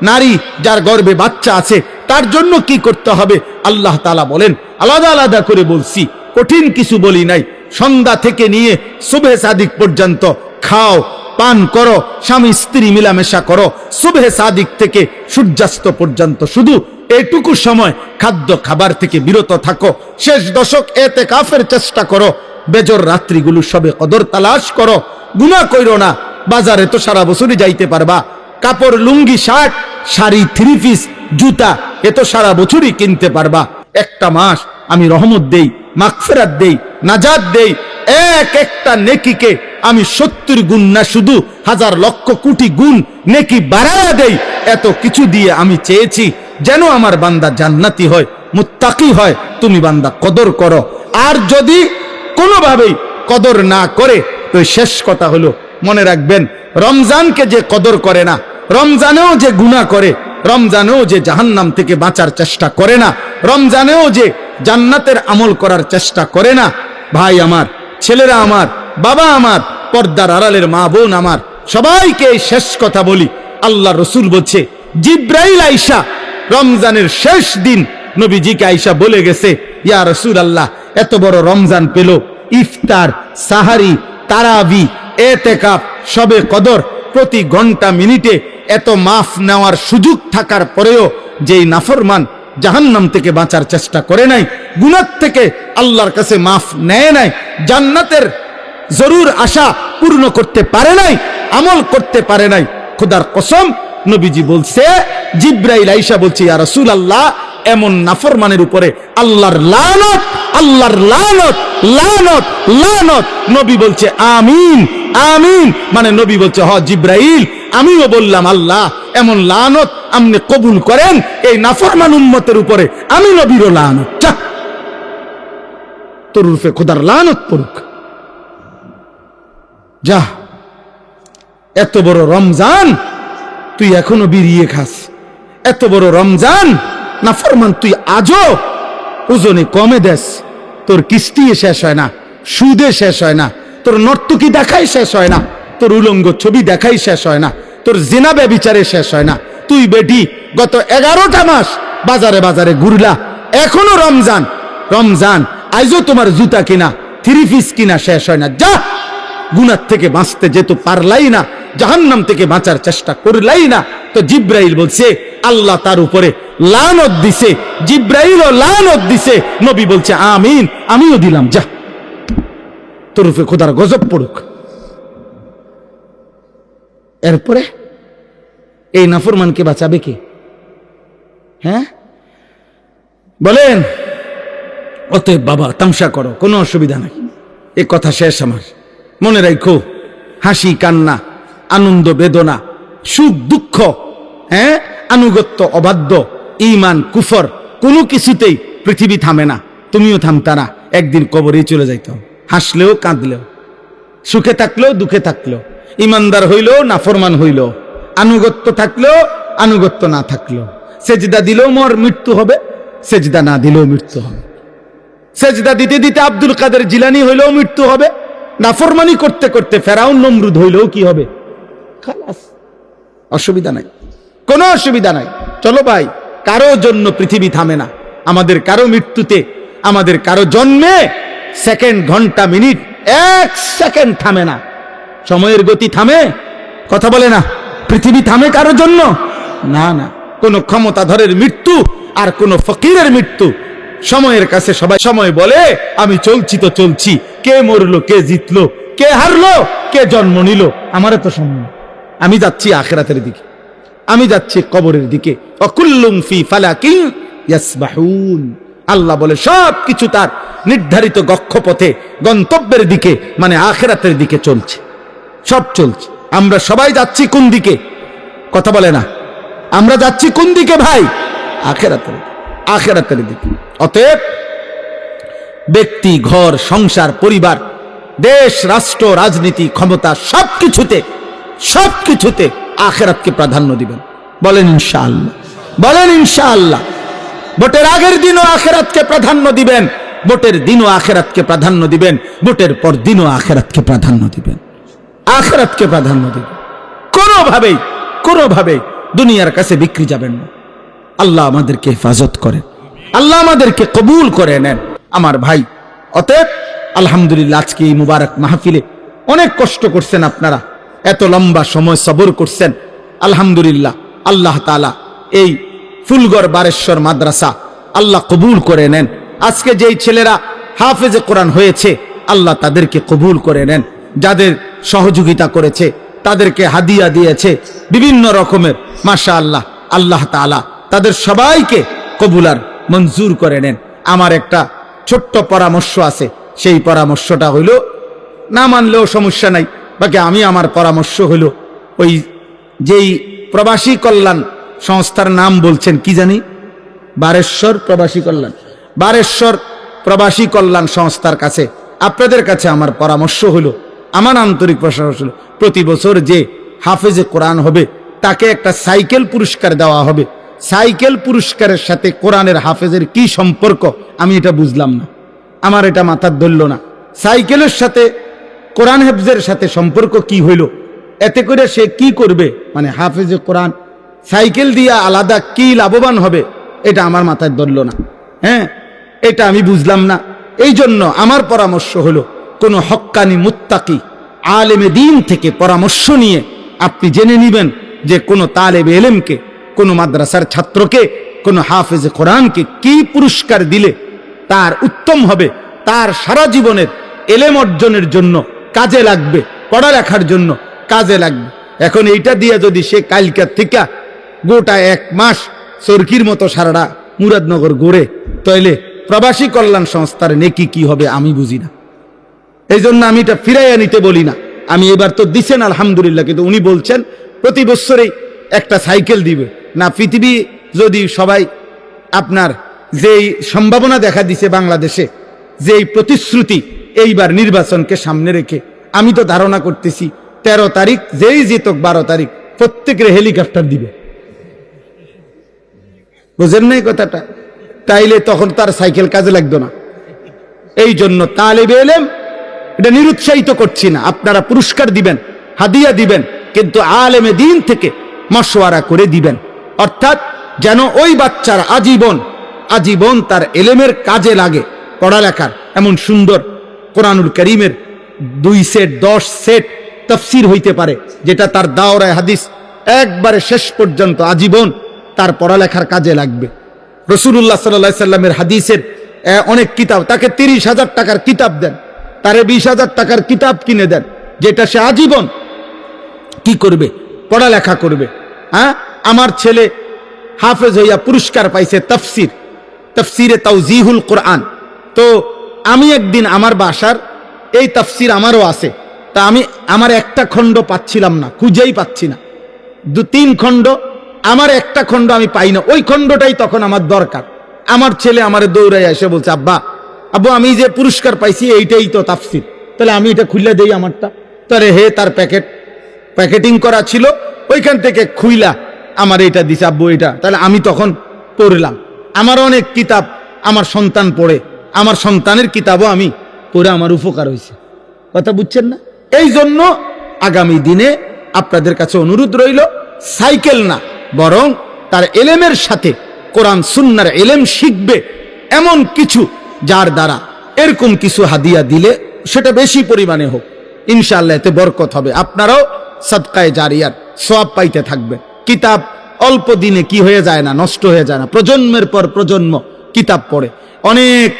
নারী যার গর্ভে বাচ্চা আছে তার জন্য কি করতে হবে, আল্লাহ তাআলা বলেন আলাদা আলাদা করে বলছি, কঠিন কিছু বলি নাই। সন্ধ্যা থেকে নিয়ে সুবহে সাদিক পর্যন্ত খাও পান করো, স্বামী স্ত্রী মিলামেশা করো, সুবহে সাদিক থেকে সূর্যাস্ত পর্যন্ত শুধু এইটুকু সময় খাদ্য খাবার থেকে বিরত থাকো, শেষ দশক এতেকাফের চেষ্টা করো, বেজর রাত্রিগুলো সবে কদর তালাশ করো, গুনাহ কইরো না, বাজারে তো সারা বছরই যাইতে পারবা, কাপড়, লুঙ্গি, শার্ট, শাড়ি, থ্রি পিস, জুতা, এ তো সারা বছরই কিনতে পারবা। একটা মাস আমি রহমত দেই, মাগফিরাত দেই, নাজাত দেই, এক একটা নেকিকে আমি 70 গুণ না শুধু হাজার লক্ষ কোটি গুণ নেকি বাড়ায়া দেই। এত কিছু দিয়ে আমি চেয়েছি যেন আমার বান্দা জান্নাতি হয়, মুত্তাকি হয়। তুমি বান্দা কদর করো। আর যদি কোনোভাবেই কদর না করে, তো শেষ কথা হলো, মনে রাখবেন, রমজানকে যে কদর করে না, রমজানেও যে গুনাহ করে, রমজানেও যে জাহান্নাম থেকে বাঁচার চেষ্টা করে না, রমজানেও যে জান্নাতের আমল করার চেষ্টা করে না, ভাই আমার, ছেলেরা আমার, বাবা আমার, পর্দার আড়ালের মা বোন আমার, সবাইকে এই শেষ কথা বলি। আল্লাহ রসুল বলছে, জিব্রাইল আইসা রমজানের শেষ দিন নবীজিকে আইসা বলে গেছে, ইয়া রাসূলুল্লাহ, এত বড় রমজান পেল, ইফতার, সাহারি, তারাবি, এতেকাফ, শবে কদর, প্রতি ঘন্টা মিনিটে এত মাফ নেওয়ার সুযোগ থাকার পরেও যেই নাফরমান জাহান্নাম থেকে বাঁচার চেষ্টা করে নাই, গুনাহ থেকে আল্লাহর কাছে মাফ নেয় নাই, জান্নাতের জরুর আশা পূর্ণ করতে পারে নাই, আমল করতে পারে নাই, খোদার কসম নবীজি বলছে, জিব্রাইল আইসা বলছে, ইয়া রাসূলুল্লাহ, এমন নাফরমানের উপরে আল্লাহর লানত, আল্লাহর লানত, লানত, লানত। নবী বলছে আমিন, আমিন। মানে নবী বলছে, হ জিব্রাইল, আমিও বললাম, আল্লাহ এমন লানত আপনি কবুল করেন এই নাফরমান উম্মতের উপরে, আমি নবীরও লানত। যা, তোর রূপে খোদার লানত পড়ুক। যা, এত বড় রমজান তুই এখনো বিড়িয়ে খাস, এত বড় রমজান নাফরমান তুই আজও ওজনে কমে দেস, তোর কিস্তি শেষ হয় না, সুদে শেষ হয় না, তোর নর্তকী দেখাই শেষ হয় না, তোর উলঙ্গ ছবি দেখাই শেষ হয় না, তোর জিনা ব্যভিচারে শেষ হয় না। তুই বেটি গত 11টা মাস বাজারে বাজারে ঘুরলা, এখনো রমজান, রমজান, আইজও তোমার জুতা কিনা, থ্রি পিস কিনা শেষ হয় না। যা, গুনাহ থেকে বাঁচতে যেত পারলাই না, জাহান্নাম থেকে বাঁচার চেষ্টা করলাই না, তো জিব্রাইল বলছে আল্লাহ তার উপরে লানত দিছে, জিব্রাইলও লানত দিছে। নবী বলছে আমিন, আমিও দিলাম। যা, তোর উপরে খোদার গজব পড়ুক। এরপরে এই নাফরমানকে বাঁচাবে কে? হ্যাঁ বলেন? অতএব বাবা, তামসা করো, কোনো অসুবিধা নাই, এ কথা শেষ আমার। মনে রাখো, হাসি কান্না, আনন্দ বেদনা, সুখ দুঃখ, হ্যাঁ, আনুগত্য অবাধ্য, ঈমান কুফর, কোনো কিছুতেই পৃথিবী থামে না, তুমিও থামতা না, একদিন কবরেই চলে যাইতে হবে। হাসলেও কাঁদলেও, সুখে থাকলেও দুঃখে থাকলেও, ইমানদার হইলেও নাফরমান হইলেও, আনুগত্য থাকলেও আনুগত্য না থাকলেও, সেজদা দিলেও মোর মৃত্যু হবে, সেজদা না দিলেও মৃত্যু হবে, সেজদা দিতে দিতে আব্দুল কাদের জিলানী হইলেও মৃত্যু হবে, নাফরমানি করতে করতে ফেরাউন নমরুদ হইলেও কি হবে? খালাস, অসুবিধা নাই, কোনো অসুবিধা নাই। চলো ভাই, কারো জন্য পৃথিবী থামে না, আমাদের কারো মৃত্যুতে, আমাদের কারো জন্মে সেকেন্ড, ঘন্টা, মিনিট, 1 সেকেন্ড থামে না। সময়ের গতি থামে? কথা বলে না। পৃথিবী থামে কারো জন্য? না না। কোন ক্ষমতাধরের মৃত্যু আর কোন ফকিরের মৃত্যু, সময়ের কাছে সবাই সময় বলে আমি চলছি তো চলছি, কে মরলো, কে জিতলো, কে হারলো, কে জন্ম নিল, আমার তো সময়, আমি যাচ্ছি আখিরাতের দিকে, আমি যাচ্ছি কবরের দিকে। অকুল্লুম ফি ফালাকিন ইয়াসবাহুন। আল্লাহ বলে সব কিছু তার নির্ধারিত গক্ষপথে, গন্তব্যের দিকে, মানে আখিরাতের দিকে চলছে, সব চলছে। আমরা সবাই যাচ্ছি কোন দিকে? কথা বলে না। আমরা যাচ্ছি কোন দিকে ভাই? আখিরাতের, আখিরাতের দিকে। অতএব ব্যক্তি, ঘর, সংসার, পরিবার, দেশ, রাষ্ট্র, রাজনীতি, ক্ষমতা, সবকিছুতে, সবকিছুতে আখিরাতকে প্রাধান্য দিবেন। বলেন ইনশাআল্লাহ, বলেন ইনশাআল্লাহ। ভোটের আগের দিনও আখিরাতকে প্রাধান্য দিবেন, ভোটের দিনও আখিরাতকে প্রাধান্য দিবেন, ভোটের পর দিনও আখিরাতকে প্রাধান্য দিবেন, আখিরাতকে প্রাধান্য দিবেন। কোনোভাবেই, কোনোভাবেই দুনিয়ার কাছে বিক্রি যাবেন না। আল্লাহ আমাদেরকে হেফাজত করেন, আল্লাহ আমাদেরকে কবুল করে নেন আমার ভাই। অতএব আলহামদুলিল্লাহ, আজকে এই মুবারক মাহফিলে অনেক কষ্ট করছেন আপনারা, এত লম্বা সময় সবর করছেন, আলহামদুলিল্লাহ। আল্লাহ তাআলা এই ফুলগড় বারেশ্বর মাদ্রাসা আল্লাহ কবুল করে নেন। আজকে যেই ছেলেরা হাফেজে কোরআন হয়েছে, আল্লাহ তাদেরকে কবুল করে নেন। যাদের সহযোগিতা করেছে তাদেরকে হাদিয়া দিয়েছে বিভিন্ন রকমের, মাশাআল্লাহ। আল্লাহ তাআলা তাদের সবাইকে কবুলার মঞ্জুর করে নেন। আমার একটা ছোট্ট পরামর্শ আছে, সেই পরামর্শটা হইল, না মানলেও সমস্যা নাই, বাকি আমি আমার পরামর্শ হইল, ওই যেই প্রবাসী কল্যাণ সংস্থার নাম বলছেন কি জানি, বারেশ্বর প্রবাসী কল্যাণ, বারেশ্বর প্রবাসী কল্যাণ সংস্থার কাছে আপনাদের কাছে আমার পরামর্শ হলো, আমার আন্তরিক পরামর্শ হলো, প্রতি বছর যে হাফেজে কোরআন হবে তাকে একটা সাইকেল পুরস্কার দেওয়া হবে। সাইকেল পুরস্কারের সাথে কোরআনের হাফেজের কি সম্পর্ক আমি এটা বুঝলাম না, আমার এটা মাথার ধরল না। সাইকেলের সাথে কোরআন হেফজের সাথে সম্পর্ক কি হইল, এতে করে সে কি করবে, মানে হাফেজে কোরআন সাইকেল দিয়া আলাদা কি লাভবান হবে, এটা আমার মাথায় ধরল না। হ্যাঁ, এটা আমি বুঝলাম না। এই জন্য আমার পরামর্শ হলো, কোন হক্কানি মুত্তাকি আলেমে দ্বীন থেকে পরামর্শ নিয়ে আপনি জেনে নেবেন যে কোন তালেবে ইলমকে, কোন মাদ্রাসার ছাত্রকে, কোন হাফেজে কোরআনকে কি পুরস্কার দিলে তার উত্তম হবে, তার সারা জীবনের এলেম অর্জনের জন্য কাজে লাগবে, পড়ালেখার জন্য কাজে লাগবে। এখন এইটা দিয়ে যদি সে কালকার থেকে গোটা 1 মাস চরকির মতো সারাটা মুরাদনগর ঘুরে, তাইলে প্রবাসী কল্যাণ সংস্থার নেকি কি হবে আমি বুঝি না। এই জন্য আমি এটা ফিরাইয়া নিতে বলি না। আমি এবার তো দিছেন আলহামদুলিল্লাহ, কিন্তু উনি বলছেন প্রতি বছরেই একটা সাইকেল দিবে না। পৃথিবী যদি সবাই আপনার যেই সম্ভাবনা দেখা দিছে বাংলাদেশে, যেই প্রতিশ্রুতি এইবার নির্বাচনকে সামনে রেখে, আমি তো ধারণা করতেছি 13 তারিখ যেই জিতক 12 তারিখ প্রত্যেকের হেলিকপ্টার দিবে। বুঝেন নাই কথাটা? তাইলে তখন তার সাইকেল কাজে লাগতো না। এই জন্য তালেবে ইলম এটা নিরুৎসাহিত করছি না, আপনারা পুরস্কার দিবেন, হাদিয়া দিবেন, কিন্তু আলেমে দ্বীন থেকে মশওয়ারা করে দিবেন, অর্থাৎ যেন ওই বাচ্চার আজীবন তার এলেমের কাজে লাগে, পড়ালেখার। এমন সুন্দর কোরআনুল কারীমের 2 সেট 10 সেট তাফসীর হইতে পারে, যেটা তার দাওরায়ে হাদিস একবারে শেষ পর্যন্ত আজীবন তার পড়ালেখার কাজে লাগবে। রাসূলুল্লাহ সাল্লাল্লাহু আলাইহি সাল্লামের হাদিসের অনেক কিতাব, তাকে 30,000 টাকার কিতাব দেন, তারে 20,000 টাকার কিতাব কিনে দেন, যেটা সে আজীবন কি করবে, পড়ালেখা করবে। হ্যাঁ, আমার ছেলে হাফেজ হইয়া পুরস্কার পাইছে তাফসিরে তাওজিহুল কোরআন। তো আমি একদিন আমার বাসার এই তাফসির আমারও আছে, তা আমি আমার একটা খণ্ড পাচ্ছিলাম না, খুঁজেই পাচ্ছি না। 2-3 খণ্ড, আমার একটা খণ্ড আমি পাই না, ওই খণ্ডটাই তখন আমার দরকার। আমার ছেলে আমারে দৌড়াই এসে বলছে, আব্বু আমি যে পুরস্কার পাইছি এইটাই তো তাফসির, তাহলে আমি এটা খুলে দেই আমারটা। তারে হে তার প্যাকেটিং করা ছিল, ওইখান থেকে খুইলা আমার এটা দিছে, আব্বু এটা। তাহলে আমি তখন পড়লাম। আমার অনেক কিতাব আমার সন্তান পড়ে, আমার সন্তানের কিতাবও আমি পড়ে আমার উপকার হয়েছে। কথা বুঝছেন না? এই জন্য আগামী দিনে আপনাদের কাছে অনুরোধ রইল, সাইকেল না, বরং তার এলেমের সাথে কোরআন সুন্নাহর এলেম শিখবে এমন কিছু, যার দ্বারা এরকম কিছু হাদিয়া দিলে সেটা বেশি পরিমাণে হোক, ইনশাআল্লাহ এতে বরকত হবে। আপনারাও সাদকায়ে জারিয়ার সওয়াব পাইতে থাকবেন। কিতাব অল্প দিনে কি হয়ে যায় না, নষ্ট হয়ে যায় না, প্রজন্মের পর প্রজন্ম কিতাব পড়ে। অনেক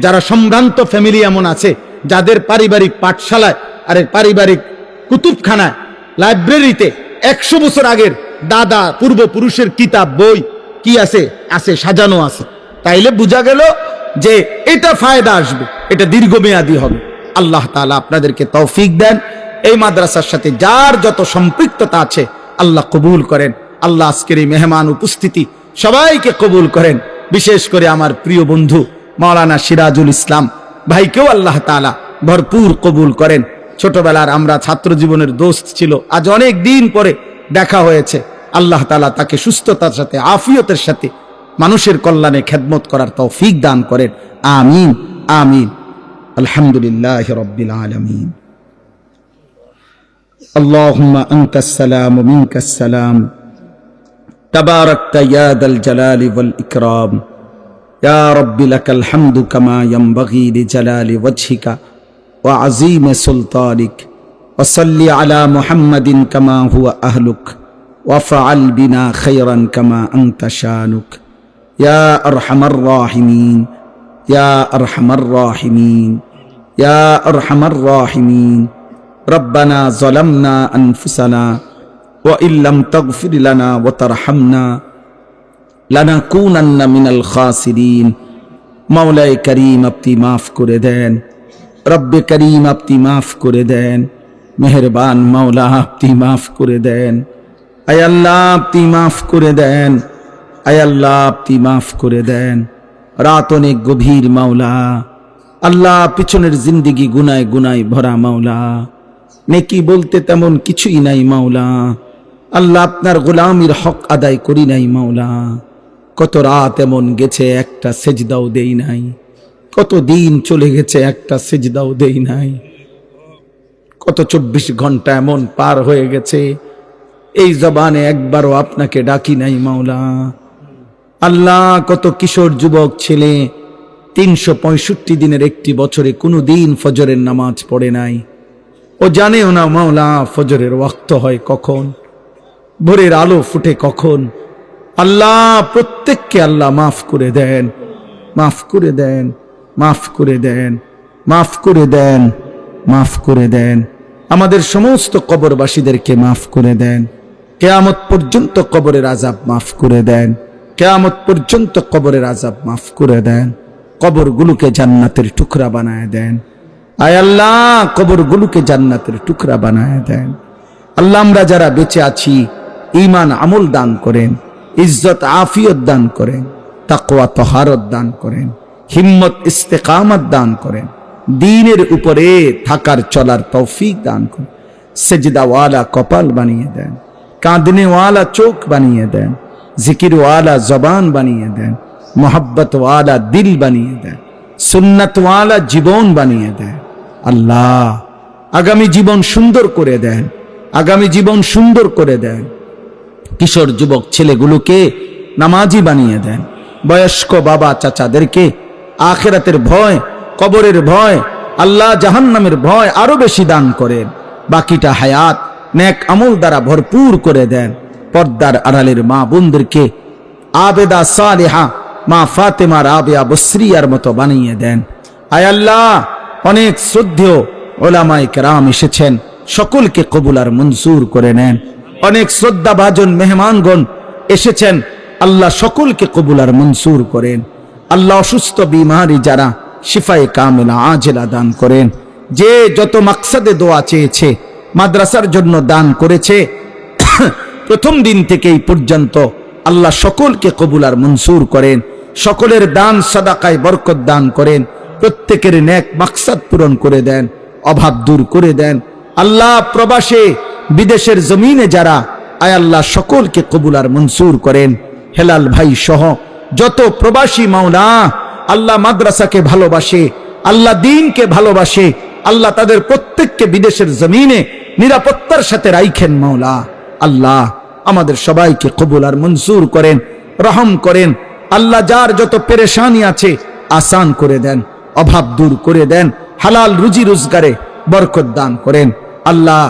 যারা সম্ভ্রান্ত ফ্যামিলি এমন আছে, যাদের পারিবারিক পাঠশালায়, আরে পারিবারিক কুতুবখানায়, লাইব্রেরিতে 100 বছর আগের দাদা পূর্বপুরুষের কিতাব বই কি আছে, সাজানো আছে। তাইলে বোঝা গেল যে এটা ফায়দা আসবে, এটা দীর্ঘমেয়াদী হবে। আল্লাহ তাআলা আপনাদেরকে তৌফিক দেন। এই মাদ্রাসার সাথে যার যত সম্পৃক্ততা আছে আল্লাহ কবুল করেন। আল্লাহ আজকের এই মেহমান উপস্থিতি সবাইকে কবুল করেন। বিশেষ করে আমার প্রিয় বন্ধু মাওলানা সিরাজুল ইসলাম ভাইকেও আল্লাহ তাআলা ভরপুর কবুল করেন। ছোটবেলার আমরা ছাত্র জীবনের দোস্ত ছিল, আজ অনেক দিন পরে দেখা হয়েছে। আল্লাহ তাআলা তাকে সুস্থতার সাথে, আফিয়তের সাথে মানুষের কল্যাণে খেদমত করার তৌফিক দান করেন। আমিন আমিন। আলহামদুলিল্লাহি রাব্বিল আলামিন। আল্লাহুম্মা আনতাস সালাম ওয়া মিনকাস সালাম। তাবারাকতা ইয়া দাল জালালি ওয়াল ইকরাম। ইয়া রাব্বি লাকাল হামদু কামা ইয়ানবাগি লিজালালি ওয়াজহিকা ওয়া আযীমি সুলতানিক। ওয়া সাল্লি আলা মুহাম্মাদিন কামা হুয়া আহলুক ওয়া ফাআল বিনা খায়রান কামা আনতা শানুক। ইয়া আরহামার রাহিমিন, ইয়া আরহামার রাহিমিন, ইয়া আরহামার রাহিমিন। রব্বানা যালামনা আনফুসানা ওয়া ইল্লাম তাগফির লানা ওয়া তারহামনা লানাকুনান্না মিনাল খাসিরিন। মাওলায়ে করিম আপনি মাফ করে দেন, রব্বে করিম আপনি মাফ করে দেন, মেহেরবান মাওলা আপনি মাফ করে দেন। আয় আল্লাহ আপনি মাফ করে দেন, আয় আল্লাহ আপনি মাফ করে দেন। রাত অনেক গভীর মাওলা, আল্লাহ পিছনের জিন্দিগি গুনায় গুনায় ভরা মাওলা, নেকি বলতে তেমন কিছুই নাই মাওলা। আল্লাহ আপনার গোলামির হক আদায় করি নাই মাওলা। কত রাত এমন গেছে একটা সেজদাও দেই নাই, কত দিন চলে গেছে একটা সেজদাও দেই নাই, কত 24 ঘন্টা এমন পার হয়ে গেছে এই জবানে একবারও আপনাকে ডাকি নাই মাওলা। আল্লাহ কত কিশোর যুবক ছেলে 365 দিনের একটি বছরে কোনো দিন ফজরের নামাজ পড়ে নাই, ও জানেও না মাওলা ফজরের ওয়াক্ত হয় কখন, ভোরের আলো ফুটে কখন। আল্লাহ প্রত্যেককে আল্লাহ মাফ করে দেন, মাফ করে দেন, মাফ করে দেন, মাফ করে দেন, মাফ করে দেন। আমাদের সমস্ত কবরবাসীদেরকে মাফ করে দেন, কিয়ামত পর্যন্ত কবরের আযাব মাফ করে দেন, কিয়ামত পর্যন্ত কবরের আযাব মাফ করে দেন। কবরগুলোকে জান্নাতের টুকরা বানায় দেন, আয় আল্লাহ কবরগুলোকে জান্নাতের টুকরা বানায় দেন। আল্লাহ আমরা যারা বেঁচে আছি ঈমান আমল দান করেন, ইজ্জত আফিয়ত দান করেন, তাকওয়া তহারত দান করেন, হিম্মত ইস্তেকামত দান করেন, দ্বীনের উপরে থাকার চলার তৌফিক দান করেন। সেজদাওয়ালা কপাল বানিয়ে দেন, কাঁদনেওয়ালা চোখ বানিয়ে দেন, জিকিরওয়ালা জবান বানিয়ে দেন, মোহাব্বতওয়ালা দিল বানিয়ে দেন, সুন্নতওয়ালা জীবন বানিয়ে দেন। আল্লাহ আগামী জীবন সুন্দর করে দেন, আগামী জীবন সুন্দর করে দেন। কিশোর যুবক ছেলেগুলোকে নামাজি বানিয়ে দেন, বয়স্ক বাবা চাচাদেরকে আখিরাতের ভয়, কবরের ভয়, আল্লাহ জাহান্নামের ভয় আরো বেশি দান করেন। বাকিটা হায়াত নেক আমল দ্বারা ভরপুর করে দেন। পর্দার আড়ালের মা বোনদেরকে আবেদা সালেহা মা ফাতেমা রাবেয়া বসরিয়ার মতো বানিয়ে দেন। আয় আল্লাহ অনেক শ্রদ্ধেয় ওলামায়ে কেরাম এসেছেন, সকলকে কবুল আর মঞ্জুর করে নেন। অনেক শ্রদ্ধাভাজন মেহমানগণ এসেছেন, আল্লাহ সকলকে কবুল আর মঞ্জুর করেন। আল্লাহ অসুস্থ বিমারি যারা শিফায়ে কামেলা আজেলা দান করেন। যে যত মাকসাদে দোয়া চেয়েছে, মাদ্রাসার জন্য দান করেছে, প্রথম দিন থেকে এই পর্যন্ত আল্লাহ সকলকে কবুল আর মঞ্জুর করেন। সকলের দান সাদাকায় বরকত দান করেন, প্রত্যেকের নেক মাকসাদ পূরণ করে দেন, অভাব দূর করে দেন। আল্লাহ প্রবাসে বিদেশের জমিনে যারা, আয় আল্লাহ সকলকে কবুল আর মঞ্জুর করেন। হেলাল ভাই সহ যত প্রবাসী মাওলা আল্লাহ মাদ্রাসাকে ভালোবাসে, আল্লাহ দ্বীনকে ভালোবাসে, আল্লাহ তাদের প্রত্যেককে বিদেশের জমিনে নিরাপত্তার সাথে রাইখেন মাওলা। আল্লাহ আমাদের সবাইকে কবুল আর মঞ্জুর করেন, রহম করেন। আল্লাহ যার যত পেরেশানি আছে আসান করে দেন, অভাব দূর করে দেন, হালাল রুজি রোজগারে বরকত দান করেন। আল্লাহ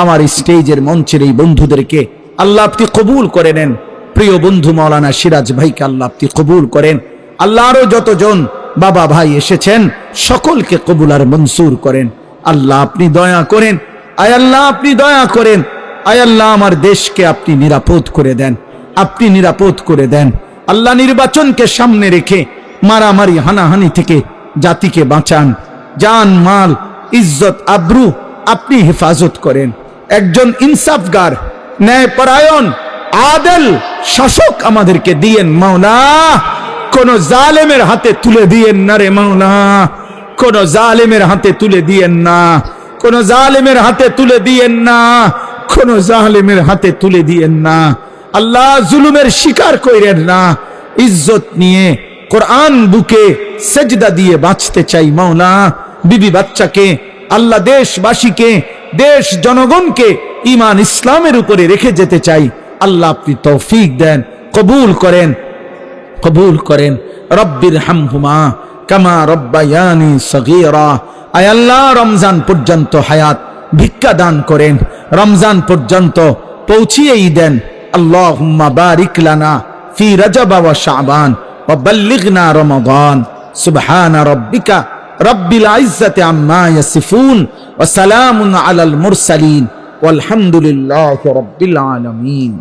আমার স্টেজের মঞ্চের এই বন্ধুদেরকে আল্লাহ আপনি কবুল করে নেন। প্রিয় বন্ধু মাওলানা সিরাজ ভাইকে আল্লাহ আপনি কবুল করেন। আল্লাহ আরো যতজন বাবা ভাই এসেছেন সকলকে কবুল আর মঞ্জুর করেন। আল্লাহ আপনি দয়া করেন, আয় আল্লাহ আপনি দয়া করেন। আয় আল্লাহ আমার দেশকে আপনি নিরাপদ করে দেন, আপনি নিরাপদ করে দেন। আল্লাহ নির্বাচনকে সামনে রেখে মারামারি হানাহানি থেকে জাতিকে বাঁচান। জান মাল ইজ্জত আব্রু আপনি হেফাজত করেন। একজন ইনসাফগার ন্যায়পরায়ণ আদেল শাসক আমাদেরকে দিয়েন মাওলা। কোন জালেমের হাতে তুলে দিয়েন না রে মাওলা, কোন জালেমের হাতে তুলে দিয়েন না, কোন জালেমের হাতে তুলে দিয়েন না, কোন জালেমের হাতে তুলে দিয়েন না। আল্লাহ জুলুমের শিকার কইরেন না। ইজ্জত নিয়ে কোরআন বুকে সেজদা দিয়ে বাঁচতে চাই মাওলা। বিবি বাচ্চাকে, আল্লাহ দেশবাসীকে, দেশ জনগণকে ঈমান ইসলামের উপরে রেখে যেতে চাই। আল্লাহ আপনি তৌফিক দেন, কবুল করেন, কবুল করেন। রব্বির হামহুমা কামা রব্বায়ানি সগীরা। আয় আল্লাহ রমজান পর্যন্ত হায়াত ভিক্ষা দান করেন, রমজান পর্যন্ত পৌঁছিয়েই দেন। আল্লাহুম্মা বারিক লানা ফি রজব ওয়া শাবান ওয়া বাল্লিগনা রমাদান। সুবহান রাব্বিকা রব্বিল ইজ্জাতি আম্মা ইয়াসিফুন ওয়া সালামুন আলাল মুরসালিন ওয়ালহামদুলিল্লাহি রাব্বিল আলামিন।